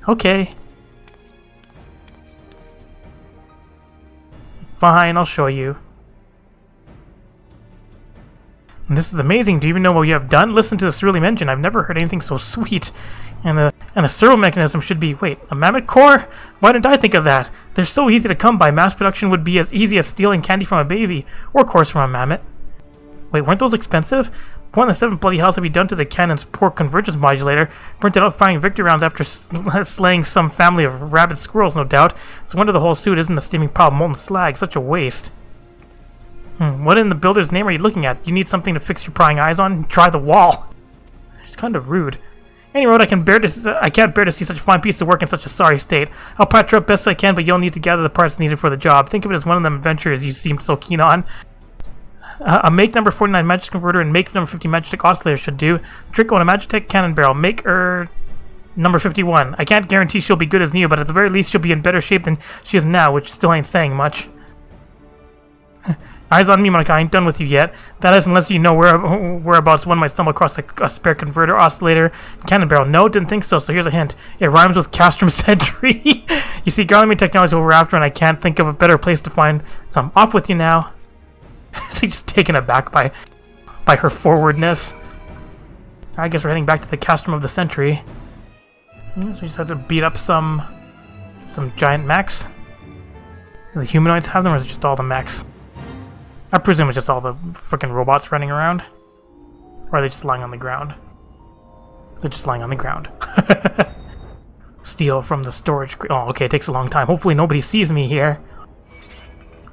Okay. Fine, I'll show you. And this is amazing. Do you even know what you have done? Listen to the cerulean engine. I've never heard anything so sweet. And the servo mechanism should be... Wait, a mammoth core? Why didn't I think of that? They're so easy to come by. Mass production would be as easy as stealing candy from a baby. Or cores from a mammoth. Wait, weren't those expensive? What in the 7 bloody hells have you done to the cannon's poor convergence modulator? Printed out firing victory rounds after slaying some family of rabid squirrels, no doubt. It's a wonder the whole suit isn't a steaming pile of molten slag. Such a waste. What in the builder's name are you looking at? You need something to fix your prying eyes on? Try the wall. It's kind of rude. Anyway, I can't bear to see such a fine piece of work in such a sorry state. I'll patch her up best I can, but you'll need to gather the parts needed for the job. Think of it as one of them adventures you seemed so keen on. A make number 49 Magitek converter and make number 50 Magitek oscillator should do. Trick on a Magitek cannon barrel. Make number 51. I can't guarantee she'll be good as new, but at the very least she'll be in better shape than she is now, which still ain't saying much. Eyes on me, Monica. I ain't done with you yet. That is, unless you know whereabouts one might stumble across a spare converter, oscillator, and cannon barrel. No, didn't think so. So here's a hint. It rhymes with castrum sentry. You see, garland technology is what we're after, and I can't think of a better place to find some. Off with you now. So just taken aback by her forwardness. I guess we're heading back to the castrum of the century. So we just have to beat up some giant mechs. Do the humanoids have them, or is it just all the mechs? I presume it's just all the frickin' robots running around. Or are they just lying on the ground? They're just lying on the ground. Steal from the storage... Oh, okay, it takes a long time. Hopefully nobody sees me here.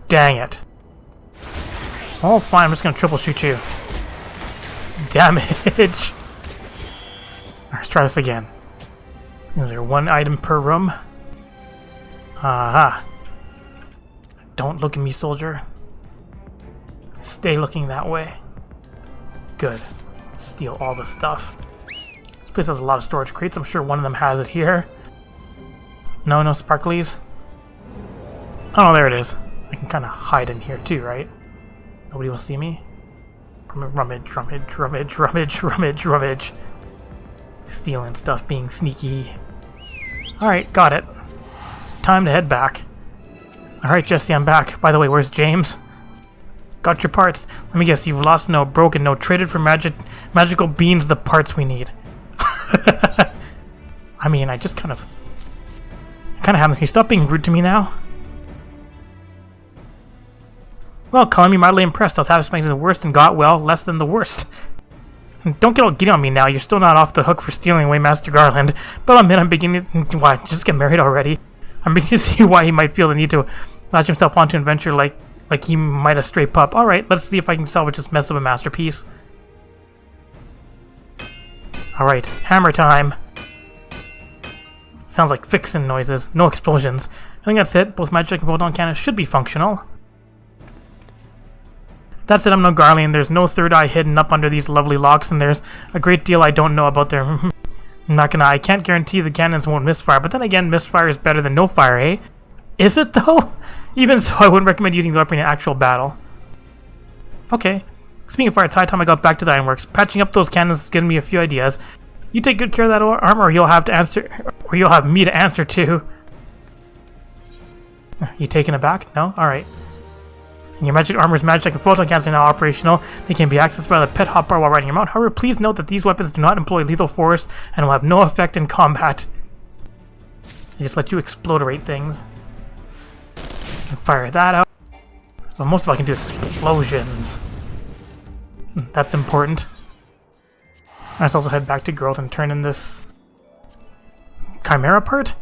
Dang it. Oh, fine, I'm just gonna troubleshoot you. Damage! Let's try this again. Is there one item per room? Aha. Don't look at me, soldier. Stay looking that way. Good. Steal all the stuff. This place has a lot of storage crates. I'm sure one of them has it here. No sparklies? Oh, there it is. I can kind of hide in here too, right? Nobody will see me? Rummage, rummage, rummage, rummage, rummage, rummage. Stealing stuff, being sneaky. Alright, got it. Time to head back. Alright, Jesse, I'm back. By the way, where's James? Got your parts. Let me guess, you've lost no, broken no, traded for magical beans the parts we need. I mean, I kind of have them. Can you stop being rude to me now? Well, calling me mildly impressed. I was half expecting the worst and got, well, less than the worst. Don't get all giddy on me now. You're still not off the hook for stealing away Master Garland. But I'll admit I'm beginning to... Why? Just get married already? I'm beginning to see why he might feel the need to latch himself onto an adventure like he might a stray pup. Alright, let's see if I can salvage this mess of a masterpiece. Alright, hammer time. Sounds like fixin' noises. No explosions. I think that's it. Both Magitek and photon cannons should be functional. That's it, I'm no Garland. There's no third eye hidden up under these lovely locks, and there's a great deal I don't know about their... I'm not gonna... I can't guarantee the cannons won't misfire, but then again, misfire is better than no fire, eh? Is it, though? Even so, I wouldn't recommend using the weapon in actual battle. Okay. Speaking of fire, it's high time I got back to the ironworks. Patching up those cannons has given me a few ideas. You take good care of that armor, or you'll have me to answer to. You taken aback? No? Alright. And your magic armor's Magitek and photon cannons are now operational. They can be accessed by the pet hotbar while riding your mount. However, please note that these weapons do not employ lethal force and will have no effect in combat. They just let you explodorate things. And fire that out. So most of all I can do explosions. That's important. Let's also head back to Geralt and turn in this chimera part.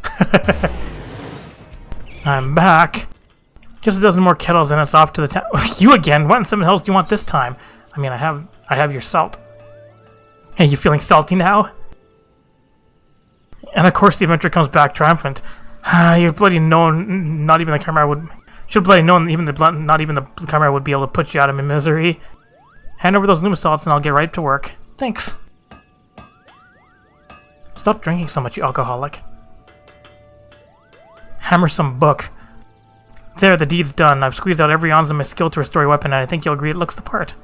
I'm back. Just a dozen more kettles, then it's off to the town. You again? What in some else do you want this time? I mean, I have your salt. Hey, you feeling salty now? And of course, the adventurer comes back triumphant. You're bloody known. Not even the chimera would. Should bloody known. Not even the chimera would be able to put you out of my misery. Hand over those Luma salts, and I'll get right to work. Thanks. Stop drinking so much, you alcoholic. Hammer some book. There, the deed's done. I've squeezed out every ounce of my skill to restore your weapon, and I think you'll agree it looks the part.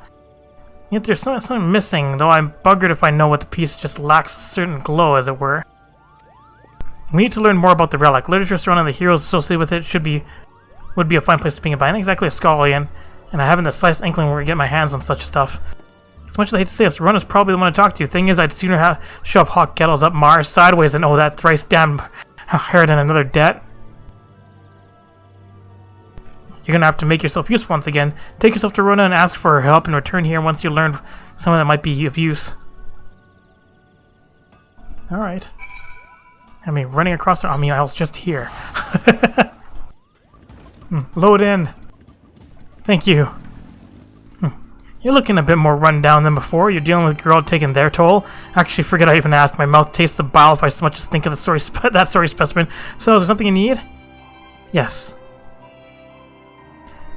Yet there's something missing, though I'm buggered if I know what the piece just lacks a certain glow, as it were. We need to learn more about the relic. Literature surrounding the heroes associated with it should be would be a fine place to be, but I ain't exactly a scholar, and I haven't the slightest inkling where to get my hands on such stuff. As much as I hate to say this, Ron is probably the one to talk to. Thing is, I'd sooner shove hot kettles up Mars sideways than owe that thrice damned Harridan another debt. You're gonna have to make yourself useful once again. Take yourself to Rona and ask for her help and return here once you learn something that might be of use. Alright. I mean, running across the army aisles just here. Load in. Thank you. You're looking a bit more run down than before. You're dealing with a girl taking their toll. Actually, forget I even asked. My mouth tastes the bile if I so much as think of that sorry specimen. So, is there something you need? Yes.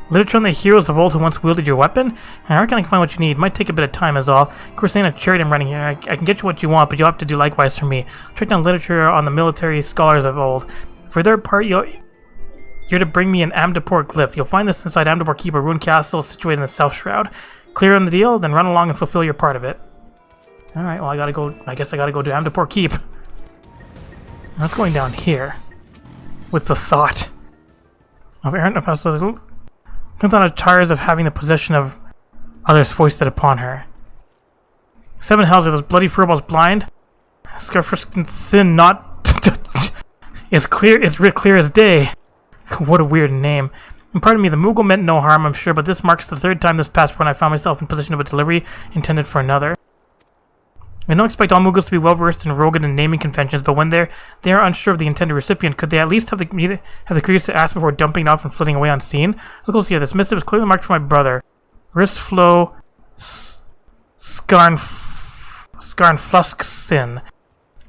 Literature on the heroes of old who once wielded your weapon? I reckon I can find what you need. Might take a bit of time is all. Of course, ain't a charity I'm running here. I can get you what you want, but you'll have to do likewise for me. Track down literature on the military scholars of old. For their part, you're to bring me an Amdapor glyph. You'll find this inside Amdapor Keep, a ruined castle situated in the South Shroud. Clear on the deal? Then run along and fulfill your part of it. Alright, well, I guess I gotta go to Amdapor Keep. That's going down here. With the thought of errant apostle. Clinton tires of having the possession of others foisted upon her. 7 hells, are those bloody furballs blind? Scarfriskin sin not is clear as day. What a weird name. And pardon me, the Moogle meant no harm, I'm sure, but this marks the 3rd time this past when I found myself in possession of a delivery intended for another. I don't expect all Moogles to be well versed in Rogan and naming conventions, but when they are unsure of the intended recipient, could they at least have the courage to ask before dumping it off and flitting away unseen? Look close here. This missive is clearly marked for my brother, Risflo Scarnflusksin.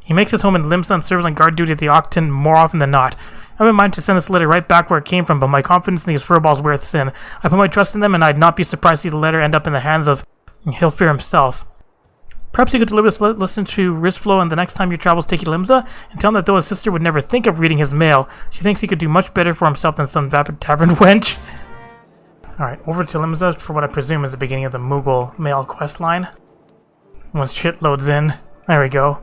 He makes his home in Limsa and serves on guard duty at the Octon more often than not. I have in mind to send this letter right back where it came from, but my confidence in these furballs weareth thin. I put my trust in them, and I'd not be surprised to see the letter end up in the hands of Hilfir himself. Perhaps you could deliver this lesson to Risflo and the next time your travels take you to Limsa, and tell him that though his sister would never think of reading his mail, she thinks he could do much better for himself than some vapid tavern wench. Alright, over to Limsa for what I presume is the beginning of the Moogle mail quest line. Once shit loads in. There we go.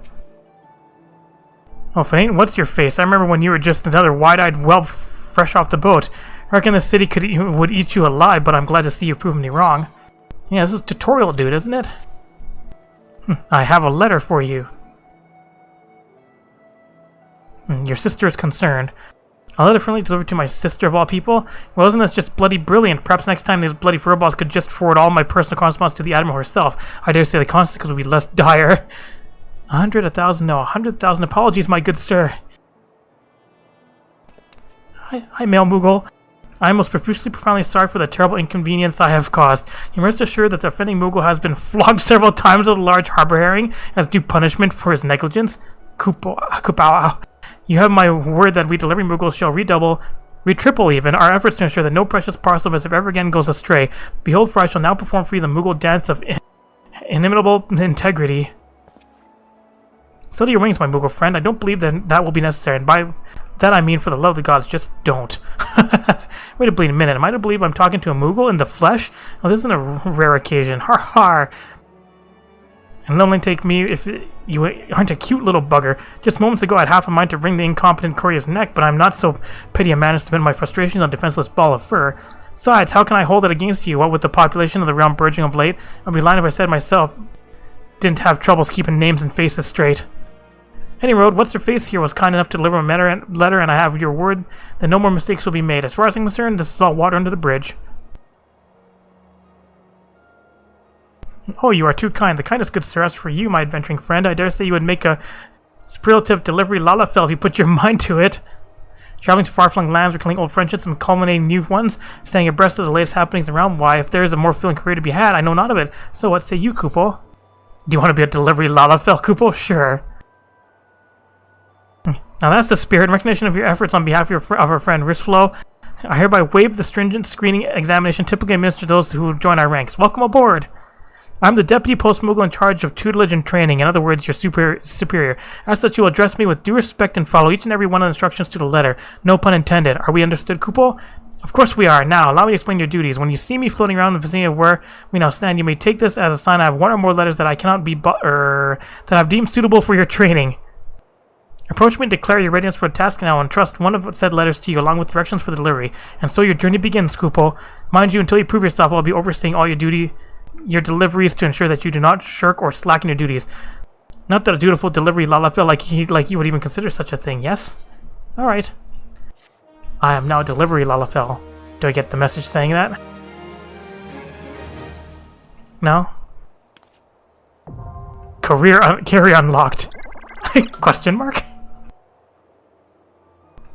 Oh, if it ain't what's your face, I remember when you were just another wide-eyed whelp fresh off the boat. I reckon the city would eat you alive, but I'm glad to see you've proven me wrong. Yeah, this is tutorial dude, isn't it? I have a letter for you. Your sister is concerned. A letter friendly delivered to my sister of all people? Well, isn't this just bloody brilliant? Perhaps next time these bloody furballs could just forward all my personal correspondence to the Admiral herself. I dare say the consequences would be less dire. 100, 1,000, no, 100,000 apologies, my good sir. Hi, Male Moogle. I am most profusely, profoundly sorry for the terrible inconvenience I have caused. You must assure that the offending Moogle has been flogged several times with a large harbor herring as due punishment for his negligence. Kupao. You have my word that we delivery Moogles shall triple even, our efforts to ensure that no precious parcel of us ever again goes astray. Behold, for I shall now perform for you the Moogle dance of inimitable integrity. Settle your wings, my Moogle friend. I don't believe that will be necessary, and by that I mean for the love of the gods, just don't. Wait a bleeding minute. Am I to believe I'm talking to a Moogle in the flesh? Oh, this isn't a rare occasion. Har har. And it'll only take me if you aren't a cute little bugger. Just moments ago I had half a mind to wring the incompetent courier's neck, but I'm not so petty a man as to vent my frustrations on a defenseless ball of fur. Besides, how can I hold it against you? What with the population of the realm burgeoning of late? I'd be lying if I said myself didn't have troubles keeping names and faces straight. Any road, what's her face here was kind enough to deliver a letter, and I have your word that no more mistakes will be made. As far as I'm concerned, this is all water under the bridge. Oh, you are too kind. The kindest good sir. As for you, my adventuring friend, I dare say you would make a superlative delivery Lalafell if you put your mind to it. Traveling to far-flung lands, rekindling old friendships, and culminating new ones, staying abreast of the latest happenings around. Why, if there is a more fulfilling career to be had, I know not of it. So what say you, Kupo? Do you want to be a delivery Lalafell, Kupo? Sure. Now that's the spirit. In recognition of your efforts on behalf of our friend Risflo, I hereby waive the stringent screening examination typically administered to those who join our ranks. Welcome aboard! I'm the Deputy Post Moogle in charge of tutelage and training, in other words, your superior. As such, you will address me with due respect and follow each and every one of the instructions to the letter. No pun intended. Are we understood, Kupo? Of course we are. Now, allow me to explain your duties. When you see me floating around in the vicinity of where we now stand, you may take this as a sign I have one or more letters that I cannot be that I've deemed suitable for your training. Approach me and declare your readiness for a task, and I will entrust one of said letters to you along with directions for the delivery. And so your journey begins, Kupo. Mind you, until you prove yourself, I'll be overseeing all your deliveries to ensure that you do not shirk or slacken your duties. Not that a dutiful delivery Lalafell like you would even consider such a thing, yes? Alright. I am now a delivery Lalafell. Do I get the message saying that? No? Carry unlocked. Question mark?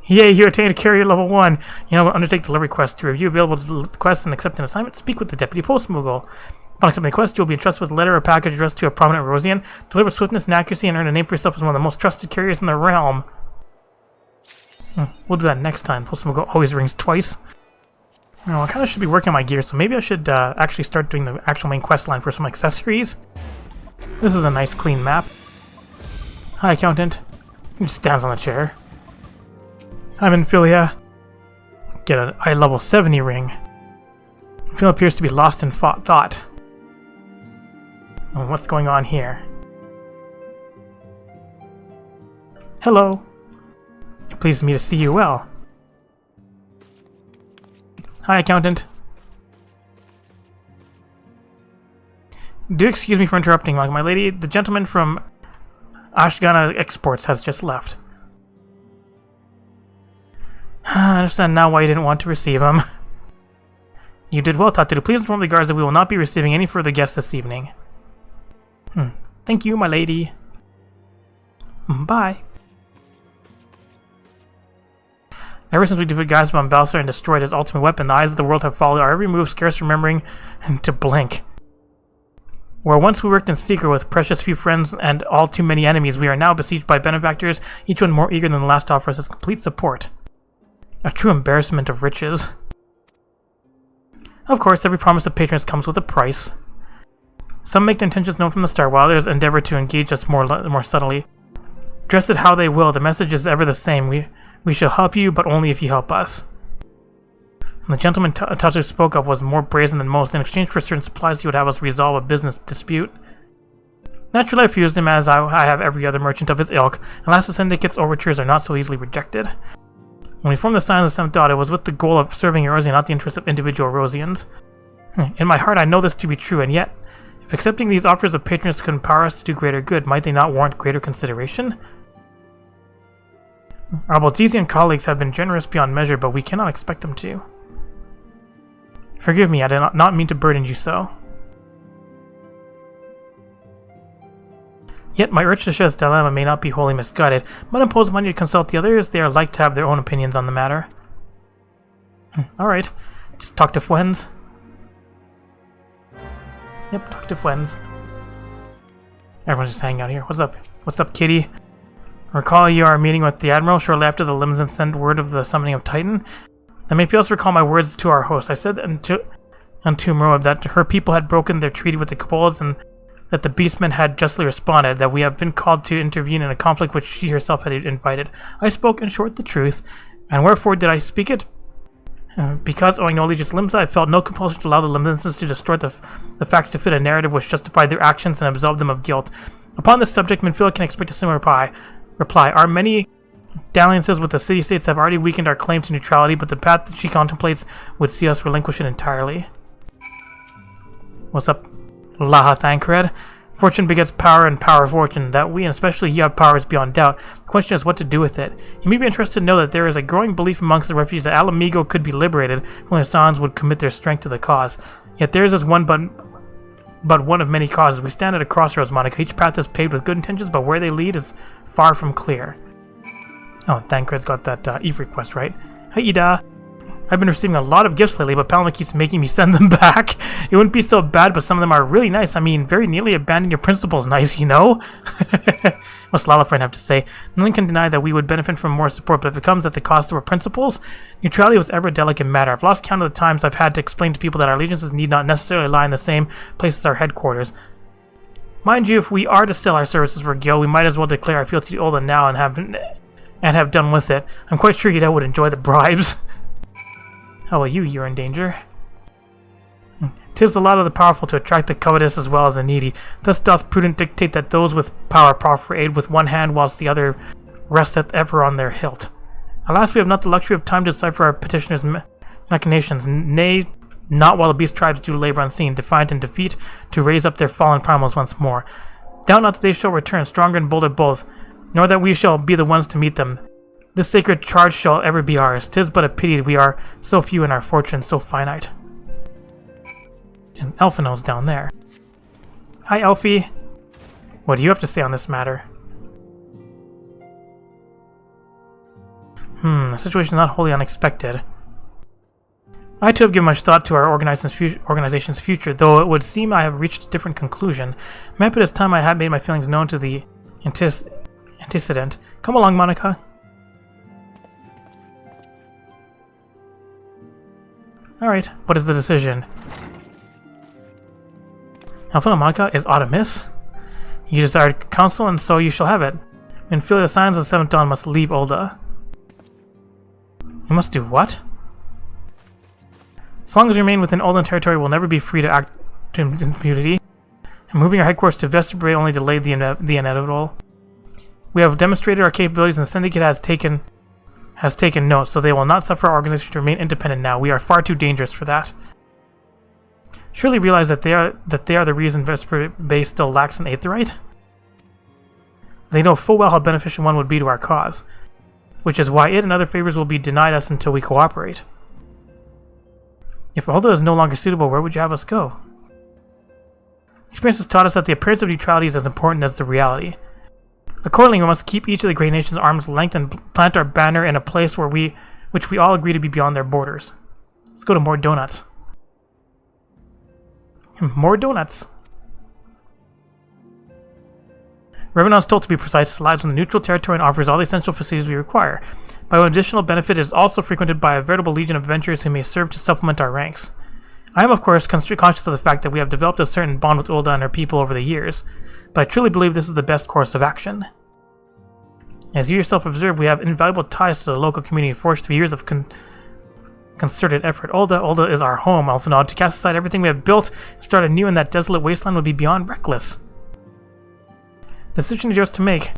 Yay, you attained carrier level 1. You now undertake delivery quest. To review available quests and accept an assignment, speak with the deputy post mogul. Upon accepting the quest, you will be entrusted with a letter or package addressed to a prominent Rosian. Deliver swiftness and accuracy and earn a name for yourself as one of the most trusted carriers in the realm. We'll do that next time. Post mogul always rings twice. I kind of should be working on my gear, so maybe I should actually start doing the actual main quest line for some accessories. This is a nice clean map. Hi, Accountant. He just stands on the chair. I'm in Philia. Get an eye level 70 ring. Phil appears to be lost in thought. Oh, what's going on here? Hello. It pleases me to see you well. Hi, Accountant. Do excuse me for interrupting, my lady. The gentleman from Ashgana Exports has just left. I understand now why you didn't want to receive him. You did well, Taturu. Please inform the guards that we will not be receiving any further guests this evening. Thank you, my lady. Bye. Ever since we defeated Gaisban Balser and destroyed his ultimate weapon, the eyes of the world have followed our every move, scarce remembering to blink. Where once we worked in secret with precious few friends and all too many enemies, we are now besieged by benefactors, each one more eager than the last to offer us complete support. A true embarrassment of riches. Of course, every promise of patronage comes with a price. Some make their intentions known from the start, while others endeavor to engage us more subtly. Dress it how they will, the message is ever the same. We shall help you, but only if you help us. And the gentleman Tatsu spoke of was more brazen than most. In exchange for certain supplies, he would have us resolve a business dispute. Naturally, I refused him, as I have every other merchant of his ilk. Alas, the syndicate's overtures are not so easily rejected. When we formed the Signs of Seventh Dawn, it was with the goal of serving Erosia, not the interests of individual Rosians. In my heart, I know this to be true, and yet, if accepting these offers of patronage could empower us to do greater good, might they not warrant greater consideration? Our Baltesian colleagues have been generous beyond measure, but we cannot expect them to. Forgive me, I did not mean to burden you so. Yet my Urchish's dilemma may not be wholly misguided, but impose upon you to consult the others. They are like to have their own opinions on the matter. Alright, just talk to friends. Yep, talk to friends. Everyone's just hanging out here. What's up? What's up, kitty? Recall your meeting with the Admiral shortly after the Limsons sent word of the summoning of Titan? Then maybe also recall my words to our host. I said unto Moab that her people had broken their treaty with the Kobolds and that the Beastmen had justly responded, that we have been called to intervene in a conflict which she herself had invited. I spoke, in short, the truth. And wherefore did I speak it? Because, owing no allegiance to Limsa, I felt no compulsion to allow the Limsons to distort the facts to fit a narrative which justified their actions and absolved them of guilt. Upon this subject, Minfila can expect a similar reply. Our many dalliances with the city-states have already weakened our claim to neutrality, but the path that she contemplates would see us relinquish it entirely. What's up, Laha Thancred? Fortune begets power and power fortune. That we, and especially you, have powers beyond doubt. The question is what to do with it. You may be interested to know that there is a growing belief amongst the refugees that Alamigo could be liberated when the Sans would commit their strength to the cause. Yet theirs is one but one of many causes. We stand at a crossroads, Monica. Each path is paved with good intentions, but where they lead is far from clear. Oh, Thancred's got that Eve request, right? Hey, Ida. I've been receiving a lot of gifts lately, but Palma keeps making me send them back. It wouldn't be so bad, but some of them are really nice. I mean, very nearly abandon your principles nice, you know? What's Lalafell have to say? No one can deny that we would benefit from more support, but if it comes at the cost of our principles, neutrality was ever a delicate matter. I've lost count of the times I've had to explain to people that our allegiances need not necessarily lie in the same place as our headquarters. Mind you, if we are to sell our services for Gil, we might as well declare our fealty to Olin now and have done with it. I'm quite sure Ida would enjoy the bribes. How about you? You're in danger. 'Tis the lot of the powerful to attract the covetous as well as the needy. Thus doth prudence dictate that those with power proffer aid with one hand, whilst the other resteth ever on their hilt. Alas, we have not the luxury of time to decipher our petitioner's machinations, nay, not while the beast tribes do labor unseen, defiant in defeat, to raise up their fallen primals once more. Doubt not that they shall return, stronger and bolder both, nor that we shall be the ones to meet them. This sacred charge shall ever be ours. 'Tis but a pity we are so few and our fortune so finite. And Elfino's down there. Hi, Elfie. What do you have to say on this matter? The situation is not wholly unexpected. I too have given much thought to our organization's future, though it would seem I have reached a different conclusion. Maybe it is time I had made my feelings known to the antecedent. Come along, Monica. Alright, what is the decision? Alpha Monica is Autumnis. You desired counsel, and so you shall have it. When feel the signs of the 7th dawn must leave Ulda. You must do what? As long as we remain within Uldan territory, we'll never be free to act to impunity. And moving our headquarters to Vesterbray only delayed the inevitable. We have demonstrated our capabilities, and the Syndicate has taken note, so they will not suffer our organization to remain independent now. We are far too dangerous for that. Surely realize that they are the reason Vesterbray still lacks an Aetherite? They know full well how beneficial one would be to our cause, which is why it and other favors will be denied us until we cooperate. If Ulda is no longer suitable, where would you have us go? Experience has taught us that the appearance of neutrality is as important as the reality. Accordingly, we must keep each of the great nations' arm's length and plant our banner in a place which we all agree to be beyond their borders. Let's go to more donuts. More donuts. Revenant's told to be precise, lies in the neutral territory and offers all the essential facilities we require. By one additional benefit, it is also frequented by a veritable legion of adventurers who may serve to supplement our ranks. I am, of course, conscious of the fact that we have developed a certain bond with Ulda and her people over the years, but I truly believe this is the best course of action. As you yourself observe, we have invaluable ties to the local community forged through years of concerted effort. Ulda is our home, Alphanod. To cast aside everything we have built and start anew in that desolate wasteland would be beyond reckless. The decision is yours to make.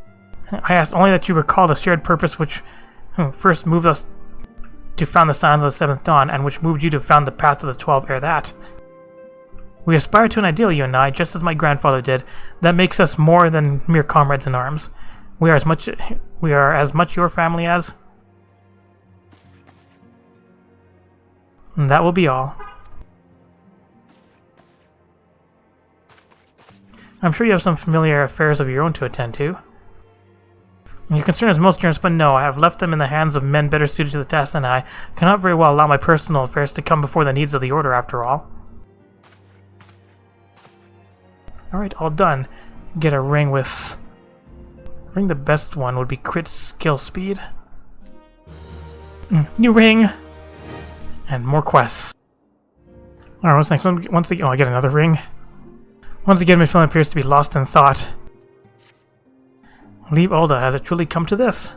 I ask only that you recall the shared purpose which first moved us to found the sign of the 7th dawn, and which moved you to found the path of the 12 ere that. We aspire to an ideal, you and I, just as my grandfather did, that makes us more than mere comrades in arms. We are as much your family as... And that will be all. I'm sure you have some familiar affairs of your own to attend to. Your concern is most generous, but no, I have left them in the hands of men better suited to the task than I. Cannot very well allow my personal affairs to come before the needs of the Order, after all. Alright, all done. Get a ring with... I think the best one would be crit skill speed. New ring! And more quests. Alright, what's next? Once again, I get another ring. Once again, my feeling appears to be lost in thought. Leave Ulda. Has it truly come to this?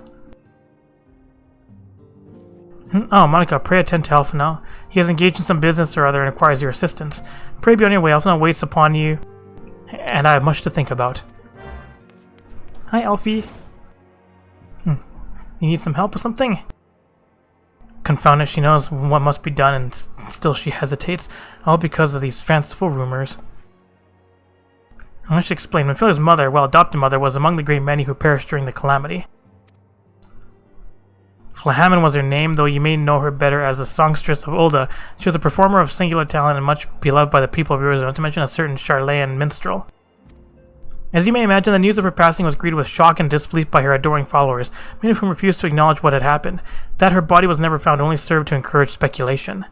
Oh, Monica, pray attend to Alphino. He has engaged in some business or other and requires your assistance. Pray be on your way. Alphino waits upon you, and I have much to think about. Hi, Alfie. You need some help with something? Confound it, she knows what must be done, and still she hesitates, all because of these fanciful rumors. I should explain. Mephila's mother, well, adopted mother, was among the great many who perished during the calamity. Flahaman was her name, though you may know her better as the songstress of Ulda. She was a performer of singular talent and much beloved by the people of Arizona, not to mention a certain Charlayan minstrel. As you may imagine, the news of her passing was greeted with shock and disbelief by her adoring followers, many of whom refused to acknowledge what had happened. That her body was never found only served to encourage speculation.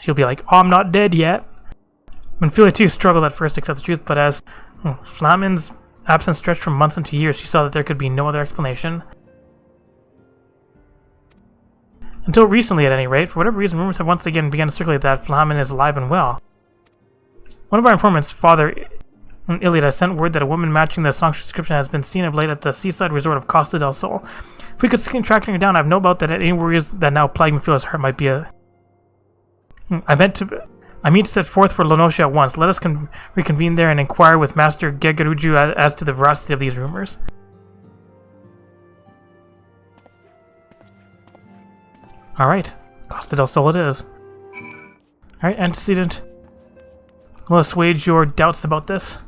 She'll be like, oh, I'm not dead yet. Mephilia too struggled at first to accept the truth, but as Flamin's absence stretched from months into years, she saw that there could be no other explanation. Until recently, at any rate, for whatever reason, rumors have once again begun to circulate that Flamin is alive and well. One of our informants, Father Iliad, has sent word that a woman matching the songstress description has been seen of late at the seaside resort of Costa del Sol. If we could succeed in tracking her down, I have no doubt that any worries that now plague Mephilia's heart might be a... I mean to set forth for Lenosha at once. Let us reconvene there and inquire with Master Gegaruju as to the veracity of these rumors. Alright, Costa del Sol it is. Alright, antecedent. Will assuage your doubts about this.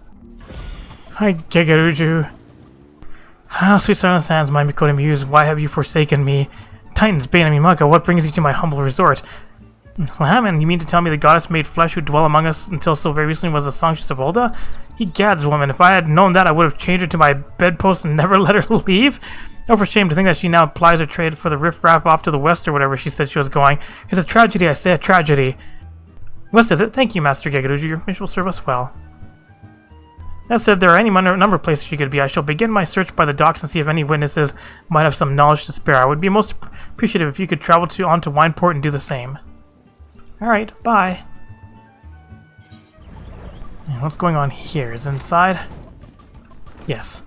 Hi, Gegaruju. Ah, sweet silent sands, my Mikoto muse, why have you forsaken me? Titans, Bane, Mimaka, what brings you to my humble resort? Lahaman, you mean to tell me the goddess made flesh who dwell among us until so very recently was the songstress of Ulda? Egads, woman, if I had known that, I would have changed her to my bedpost and never let her leave. Oh, for shame to think that she now plies her trade for the riffraff off to the west or whatever she said she was going. It's a tragedy, I say, a tragedy. West is it? Thank you, Master Gegaruju. Your information will serve us well. That said, there are any number of places she could be. I shall begin my search by the docks and see if any witnesses might have some knowledge to spare. I would be most appreciative if you could travel on to Wineport and do the same. Alright, bye. And what's going on here? Is it inside? Yes.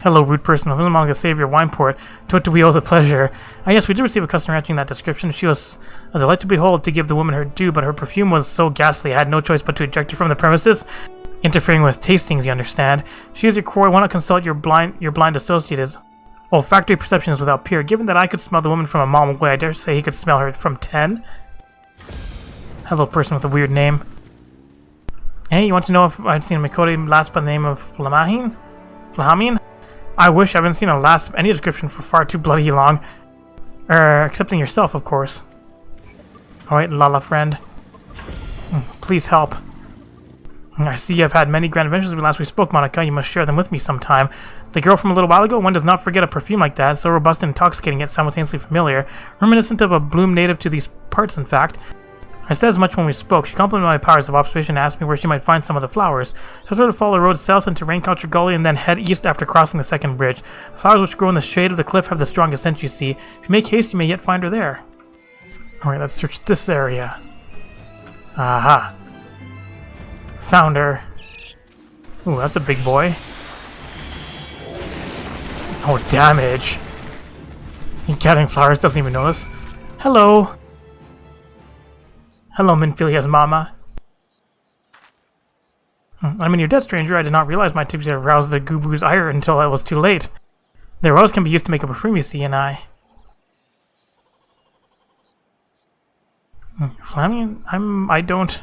Hello, rude person. I'm among the savior of Wineport. To what do we owe the pleasure? Ah, yes, we did receive a customer answering that description. She was a delight to behold, to give the woman her due, but her perfume was so ghastly I had no choice but to eject her from the premises. Interfering with tastings, you understand. She is your core. Why not consult your blind associate? His olfactory perception is without peer. Given that I could smell the woman from a mile away, I dare say he could smell her from 10. Hello, person with a weird name. Hey, you want to know if I'd seen a Mikoto last by the name of Lamahin? Lahamin? I wish I haven't seen a last any description for far too bloody long. Excepting yourself, of course. Alright, Lala friend. Please help. I see you have had many grand adventures since last we spoke, Monica. You must share them with me sometime. The girl from a little while ago, one does not forget a perfume like that, so robust and intoxicating yet simultaneously familiar, reminiscent of a bloom native to these parts, in fact. I said as much when we spoke. She complimented my powers of observation and asked me where she might find some of the flowers. So I told her to follow the road south into Rainculture Gully and then head east after crossing the second bridge. The flowers which grow in the shade of the cliff have the strongest scent, you see. If you make haste, you may yet find her there. Alright, let's search this area. Aha. Found her. Ooh, that's a big boy. Oh, damage. Gathering flowers doesn't even notice. Hello. Hello, Minfilia's mama. I'm in your debt, stranger. I did not realize my tips had aroused the Gubu's ire until it was too late. Their rose can be used to make a perfume, you see, and I don't...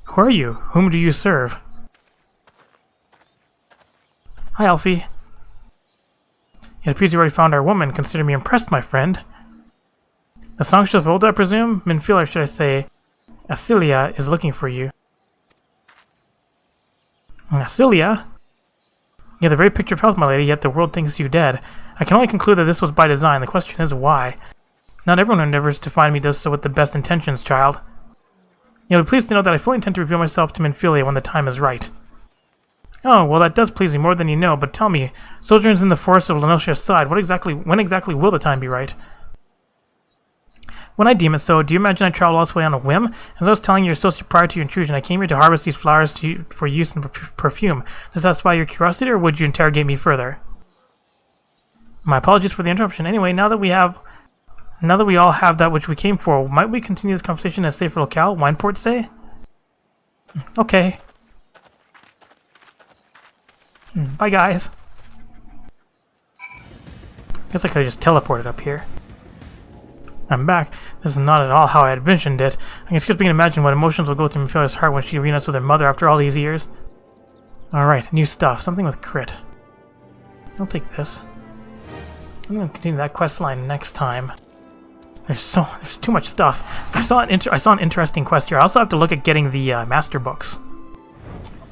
Who are you? Whom do you serve? Hi, Alfie. It appears you already found our woman. Consider me impressed, my friend. The songstress of Ulda, I presume? Minfilia, or should I say, Asilia, is looking for you. Asilia? You're the very picture of health, my lady, yet the world thinks you dead. I can only conclude that this was by design. The question is why. Not everyone who endeavors to find me does so with the best intentions, child. You'll be pleased to know that I fully intend to reveal myself to Minfilia when the time is right. Oh, well, that does please me more than you know, but tell me, sojourners in the forest of Lenosha's side, when exactly will the time be right? When I deem it so, do you imagine I travel all this way on a whim? As I was telling your associate prior to your intrusion, I came here to harvest these flowers for use in perfume. Does that satisfy your curiosity, or would you interrogate me further? My apologies for the interruption. Anyway, now that we all have that which we came for, might we continue this conversation in a safer locale? Wineport, say? Okay. Bye, guys. Guess I could have just teleported up here. I'm back. This is not at all how I had envisioned it. I can scarcely imagine what emotions will go through Minfilia's heart when she reunites with her mother after all these years. Alright, new stuff. Something with crit. I'll take this. I'm going to continue that quest line next time. There's too much stuff. I saw an interesting quest here. I also have to look at getting the master books.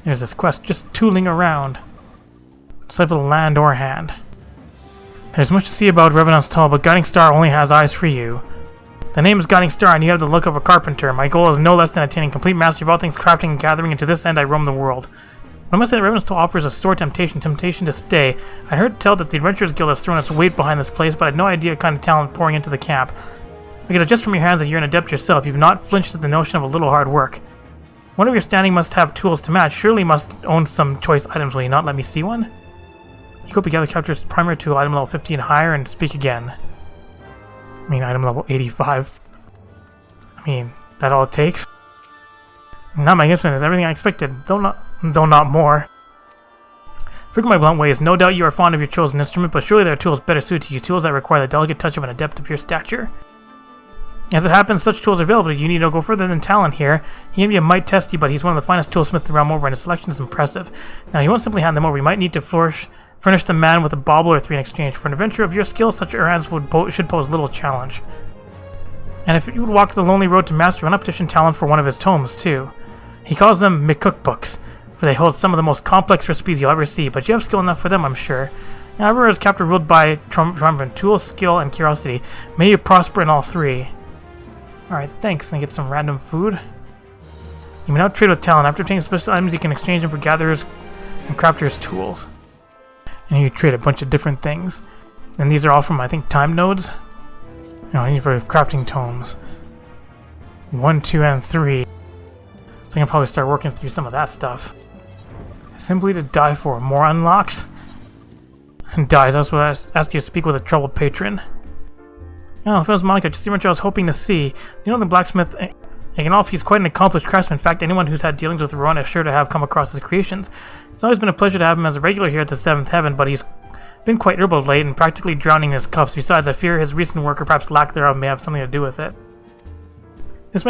There's this quest just tooling around. Disciple of the Land or Hand. There's much to see about Revenant's Tunnel, but Guiding Star only has eyes for you. The name is Guiding Star, and you have the look of a carpenter. My goal is no less than attaining complete mastery of all things crafting and gathering, and to this end I roam the world. But I must say that Revenant's Tunnel offers a sore temptation to stay. I heard tell that the Adventurers Guild has thrown its weight behind this place, but I had no idea what kind of talent pouring into the camp. I could adjust from your hands that you're an adept yourself. You've not flinched at the notion of a little hard work. One of your standing must have tools to match. Surely must own some choice items. Will you not let me see one? You go together, capture primary tool, item level 15 higher, and speak again. I mean, item level 85. I mean, that all it takes? Now my instrument is everything I expected, though not more. Forgive my blunt ways. No doubt you are fond of your chosen instrument, but surely there are tools better suited to you, tools that require the delicate touch of an adept of your stature. As it happens, such tools are available. You need to go further than Talon here. He may be a mite testy, but he's one of the finest toolsmiths in the realm over, and his selection is impressive. Now, you won't simply hand them over. You might need to furnish the man with a bauble or three in exchange. For an adventurer of your skill, such errands should pose little challenge. And if you would walk the lonely road to mastery, why not petition Talon for one of his tomes, too? He calls them McCookbooks, for they hold some of the most complex recipes you'll ever see, but you have skill enough for them, I'm sure. Now, everywhere is captive ruled by triumphant tool, skill, and curiosity. May you prosper in all three. Alright, thanks. And get some random food. You may now trade with Talon. After obtaining special items, you can exchange them for gatherers and crafters' tools. And you trade a bunch of different things. And these are all from, I think, time nodes. No, I need for crafting tomes. 1, 2, and 3. So I can probably start working through some of that stuff. Simply to die for. More unlocks. And dies. I was going to ask you to speak with a troubled patron. Oh, if it was Monica, just the much I was hoping to see. You know the blacksmith Agenolf, he's quite an accomplished craftsman. In fact, anyone who's had dealings with Rowan is sure to have come across his creations. It's always been a pleasure to have him as a regular here at the Seventh Heaven, but he's been quite irritable of late and practically drowning in his cups. Besides, I fear his recent work, or perhaps lack thereof, may have something to do with it. This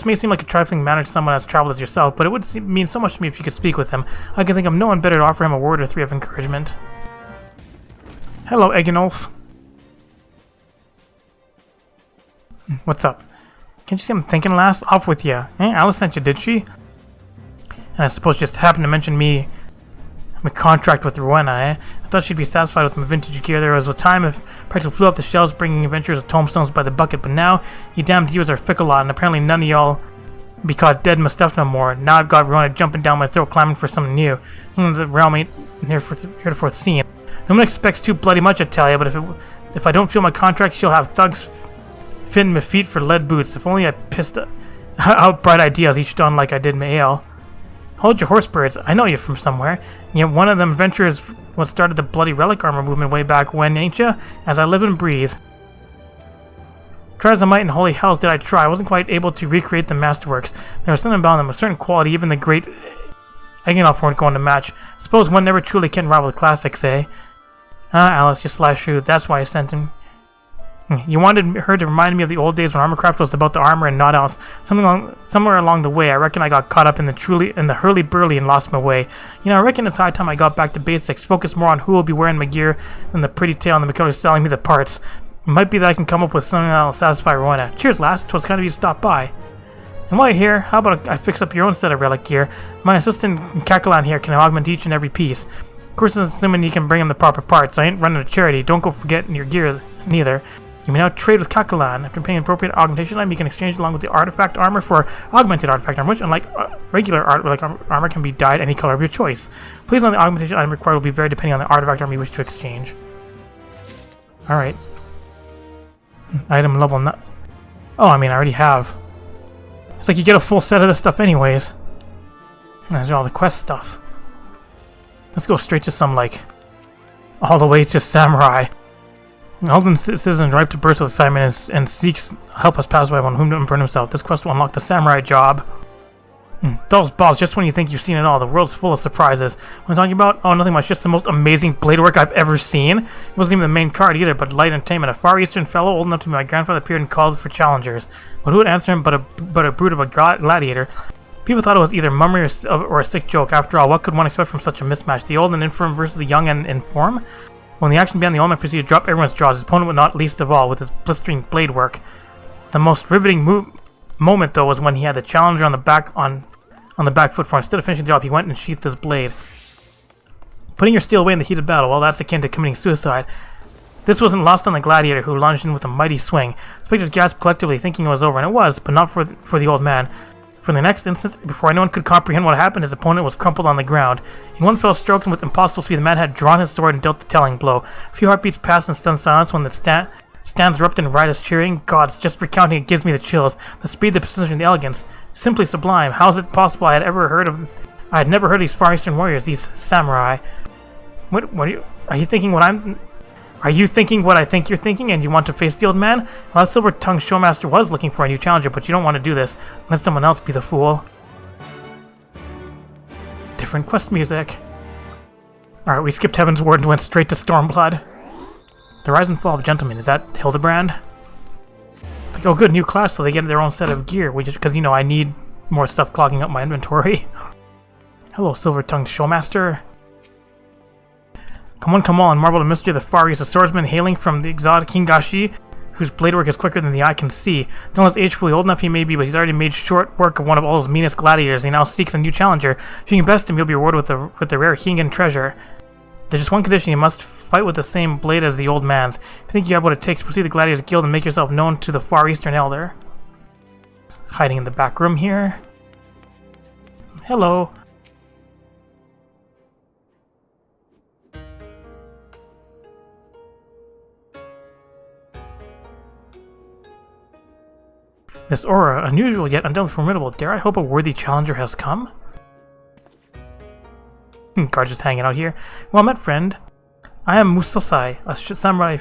may seem like a trifling matter to someone as traveled as yourself, but it would mean so much to me if you could speak with him. I can think of no one better to offer him a word or three of encouragement. Hello, Agenolf. What's up? Can't you see I'm thinking last? Off with ya. Alice sent you, did she? And I suppose just happened to mention me my contract with Rowena, eh? I thought she'd be satisfied with my vintage gear. There was a time if practically flew off the shelves bringing adventures of tomestones by the bucket, but now you damn divas are fickle lot, and apparently none of y'all be caught dead in my stuff no more. Now I've got Rowena jumping down my throat clamoring for something new. Something the realm ain't heretofore seen. No one expects too bloody much, I tell ya, but if I don't feel my contract, she'll have thugs fitting my feet for lead boots. If only I pissed out bright ideas each dawn like I did my ale. Hold your horse, birds. I know you from somewhere. Yet one of them adventurers what started the bloody relic armor movement way back when, ain't ya? As I live and breathe. Try as I might in holy hells did I try. I wasn't quite able to recreate the masterworks. There was something about them, a certain quality, even the great Agenolf weren't going to match. Suppose one never truly can rival the classics, eh? Ah, Alice, you sly shrew. That's why I sent him. You wanted her to remind me of the old days when armorcraft was about the armor and not else. Somewhere along the way, I reckon I got caught up in the hurly-burly and lost my way. You know, I reckon it's high time I got back to basics, focus more on who will be wearing my gear than the pretty tale and the McKillers selling me the parts. It might be that I can come up with something that'll satisfy Rowena. Cheers, lass. 'Twas kind of you to stop by. And while you're here, how about I fix up your own set of relic gear? My assistant Kakalan here can augment each and every piece. Of course, assuming you can bring him the proper parts. I ain't running a charity. Don't go forgetting your gear, neither. You may now trade with Kakalan. After paying appropriate augmentation item, you can exchange along with the artifact armor for augmented artifact armor, which, unlike regular armor, can be dyed any color of your choice. Please note the augmentation item required will be varied depending on the artifact armor you wish to exchange. Alright. Item level 9. Oh, I mean, I already have. It's like you get a full set of this stuff anyways. And there's all the quest stuff. Let's go straight to some, like, all the way to Samurai. Alden citizen ripe to burst with excitement and seeks help us pass by on whom to burn himself. This quest will unlock the samurai job. Those balls, just when you think you've seen it all, the world's full of surprises. What I'm talking about? Oh, nothing much, just the most amazing blade work I've ever seen. It wasn't even the main card either, but light entertainment. A far eastern fellow old enough to be my grandfather appeared and called for challengers. But who would answer him but a brute of a gladiator? People thought it was either mummery or a sick joke. After all, what could one expect from such a mismatch? The old and infirm versus the young and infirm? When the action began, the old man proceeded to drop everyone's jaws, his opponent not least of all, with his blistering blade work. The most riveting moment, though, was when he had the challenger on the back foot, for instead of finishing the job, he went and sheathed his blade. Putting your steel away in the heat of battle, well, that's akin to committing suicide. This wasn't lost on the gladiator, who lunged in with a mighty swing. The spectators gasped collectively, thinking it was over, and it was, but not for the old man. For the next instant, before anyone could comprehend what happened, his opponent was crumpled on the ground. In one fell stroke, and with impossible speed, the man had drawn his sword and dealt the telling blow. A few heartbeats passed in stunned silence when the stands erupted in riotous cheering. Gods, just recounting it gives me the chills. The speed, the precision, the elegance. Simply sublime. How is it possible I had never heard of these Far Eastern warriors, these samurai? What are you thinking what I'm... Are you thinking what I think you're thinking and you want to face the old man? Well, that silver-tongued showmaster was looking for a new challenger, but you don't want to do this. Let someone else be the fool. Different quest music. Alright, we skipped Heaven's Ward and went straight to Stormblood. The Rise and Fall of Gentlemen, is that Hildebrand? Like, oh good, new class, so they get their own set of gear, which is because, you know, I need more stuff clogging up my inventory. Hello, silver-tongued showmaster. Come on, marvel the mystery of the Far East, a swordsman hailing from the exotic Hingashi, whose blade work is quicker than the eye can see. Don't let his age fully old enough he may be, but he's already made short work of one of all those meanest gladiators. He now seeks a new challenger. If you can best him, you'll be rewarded with the rare Hingan treasure. There's just one condition: you must fight with the same blade as the old man's. If you think you have what it takes, proceed to the Gladiators Guild and make yourself known to the Far Eastern Elder. Hiding in the back room here. Hello. This aura, unusual yet undoubtedly formidable. Dare I hope a worthy challenger has come? Guard just hanging out here. Well met, friend. I am Musosai, a samurai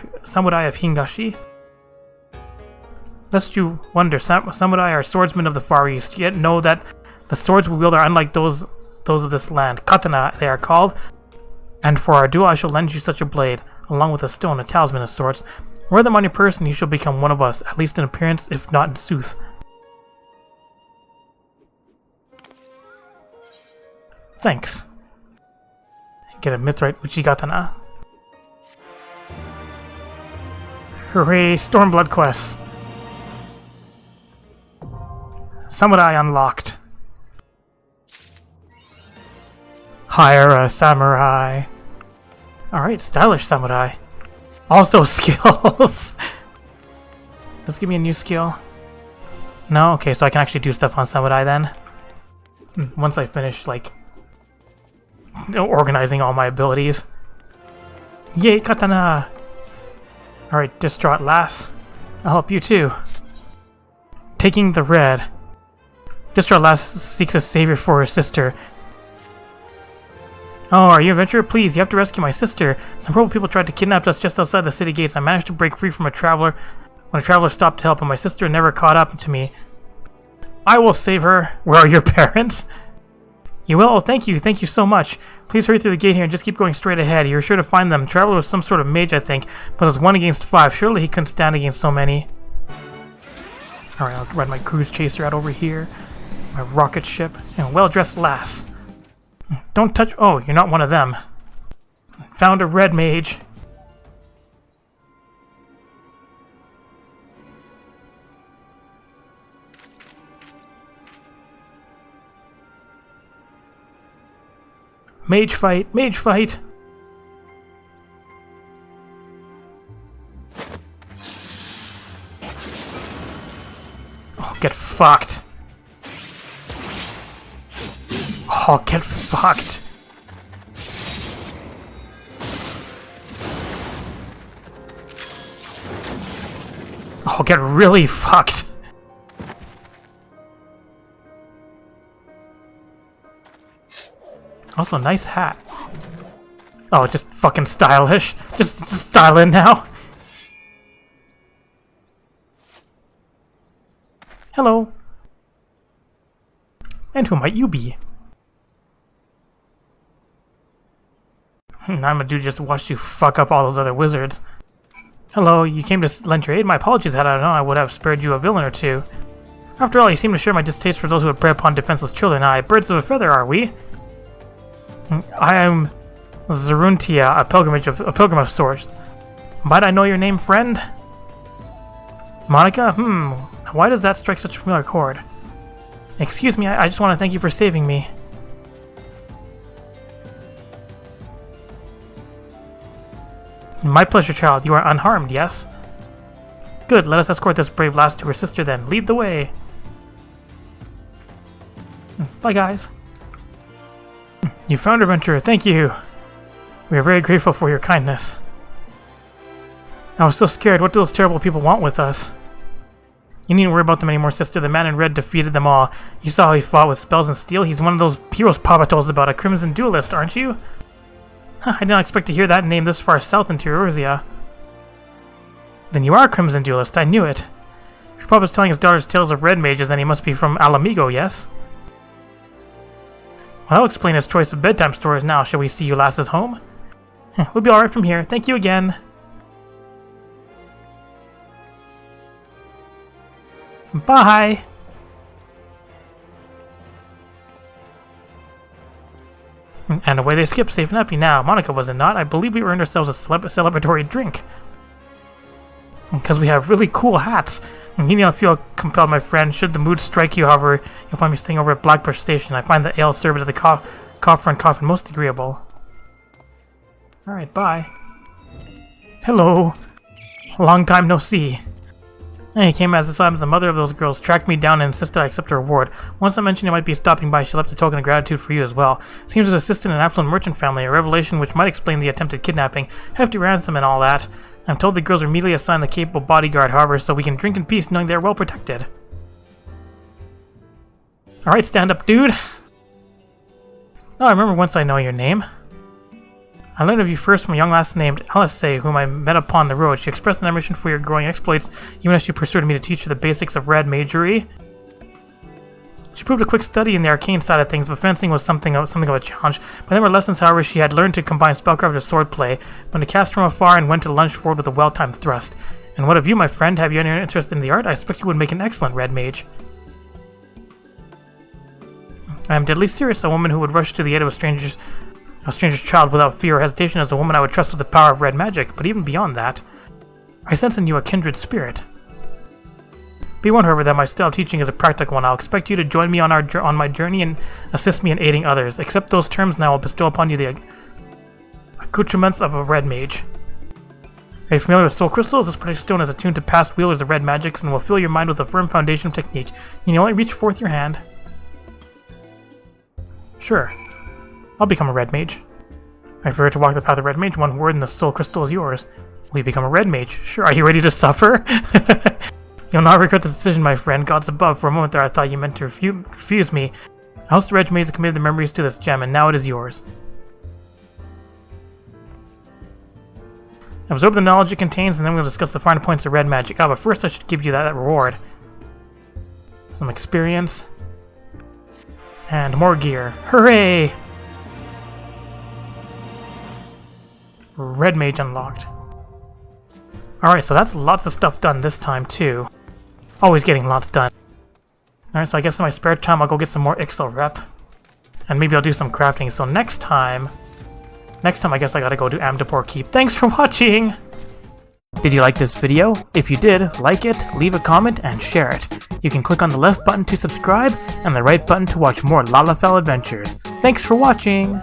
of Hingashi. Lest you wonder, samurai are swordsmen of the Far East, yet know that the swords we wield are unlike those of this land. Katana, they are called. And for our duel, I shall lend you such a blade, along with a stone, a talisman of sorts. Wear them on your person, you shall become one of us, at least in appearance, if not in sooth. Thanks. Get a Mithrite Uchigatana. Hooray, Stormblood quests. Samurai unlocked. Hire a samurai. Alright, stylish samurai. Also skills. Just give me a new skill. No? Okay, so I can actually do stuff on samurai then. Once I finish, like, organizing all my abilities. Yay, katana! Alright, distraught lass. I'll help you too. Taking the red. Distraught lass seeks a savior for her sister. Oh, are you an adventurer? Please, you have to rescue my sister. Some cruel people tried to kidnap us just outside the city gates. I managed to break free from a traveler when a traveler stopped to help, and my sister never caught up to me. I will save her. Where are your parents? You will? Oh, thank you so much. Please hurry through the gate here and just keep going straight ahead. You're sure to find them. The traveler was some sort of mage, I think, but it was 1 against 5. Surely he couldn't stand against so many. Alright, I'll ride my cruise chaser out over here. My rocket ship. And a well-dressed lass. Don't touch... Oh, you're not one of them. Found a red mage. Mage fight! Mage fight! Oh, get fucked. Oh, get fucked. Oh, get really fucked. Also, nice hat. Oh, just fucking stylish. Just style in now. Hello. And who might you be? I'm a dude just watched you fuck up all those other wizards. Hello, you came to lend your aid? My apologies, had I known I would have spared you a villain or two. After all, you seem to share my distaste for those who would prey upon defenseless children. Aye, birds of a feather, are we? I am Zeruntia, a pilgrim of sorts. Might I know your name, friend? Monica? Why does that strike such a familiar chord? Excuse me, I just want to thank you for saving me. My pleasure, child. You are unharmed, yes? Good, let us escort this brave lass to her sister then. Lead the way. Bye, guys. You found her, adventurer. Thank you. We are very grateful for your kindness. I was so scared. What do those terrible people want with us? You needn't worry about them anymore, sister. The man in red defeated them all. You saw how he fought with spells and steel. He's one of those heroes Papa told us about, a crimson duelist, aren't you? Huh, I did not expect to hear that name this far south into Eorzea. Then you are a Crimson Duelist, I knew it. If Papa was telling his daughter's tales of red mages, then he must be from Alamigo, yes? Well, that'll explain his choice of bedtime stories now. Shall we see you lasses home? We'll be alright from here. Thank you again. Bye! And away they skipped, safe and happy now. Monica, was it not? I believe we earned ourselves a celebratory drink. Because we have really cool hats. You need not feel compelled, my friend. Should the mood strike you, however, you'll find me staying over at Blackbush Station. I find the ale served at the coffer and coffin most agreeable. Alright, bye. Hello. Long time no see. He came as the mother of those girls, tracked me down and insisted I accept her reward. Once I mentioned I might be stopping by, she left a token of gratitude for you as well. Seems to assist in an affluent merchant family, a revelation which might explain the attempted kidnapping, hefty ransom and all that. I'm told the girls are immediately assigned a capable bodyguard, however, so we can drink in peace knowing they are well protected. Alright, stand up, dude. Oh, I remember once I know your name. I learned of you first from a young lass named Alice, whom I met upon the road. She expressed an admiration for your growing exploits, even as she persuaded me to teach her the basics of red magery. She proved a quick study in the arcane side of things, but fencing was something of a challenge. By then were lessons, however, she had learned to combine spellcraft with swordplay, when to cast from afar and when to lunge forward with a well-timed thrust. And what of you, my friend? Have you any interest in the art? I expect you would make an excellent red mage. I am deadly serious. A woman who would rush to the aid of a stranger's child without fear or hesitation is a woman I would trust with the power of red magic, but even beyond that, I sense in you a kindred spirit. Be warned, however, that my style of teaching is a practical one. I'll expect you to join me on my journey and assist me in aiding others. Accept those terms, and I will bestow upon you the accoutrements of a red mage. Are you familiar with soul crystals? This precious stone is attuned to past wielders of red magics and will fill your mind with a firm foundation of technique. You need only reach forth your hand. Sure. I'll become a red mage. I prefer to walk the path of red mage. One word and the soul crystal is yours. Will you become a red mage? Sure. Are you ready to suffer? You'll not regret this decision, my friend. Gods above. For a moment there I thought you meant to refuse me. I house the red mage committed the memories to this gem, and now it is yours. Absorb the knowledge it contains, and then we'll discuss the finer points of red magic. But first I should give you that reward. Some experience. And more gear. Hooray! Red mage unlocked. Alright, so that's lots of stuff done this time too. Always getting lots done. Alright, so I guess in my spare time I'll go get some more Ixal rep. And maybe I'll do some crafting. So next time I guess I gotta go do Amdapor Keep. Thanks for watching! Did you like this video? If you did, like it, leave a comment, and share it. You can click on the left button to subscribe, and the right button to watch more Lalafell adventures. Thanks for watching!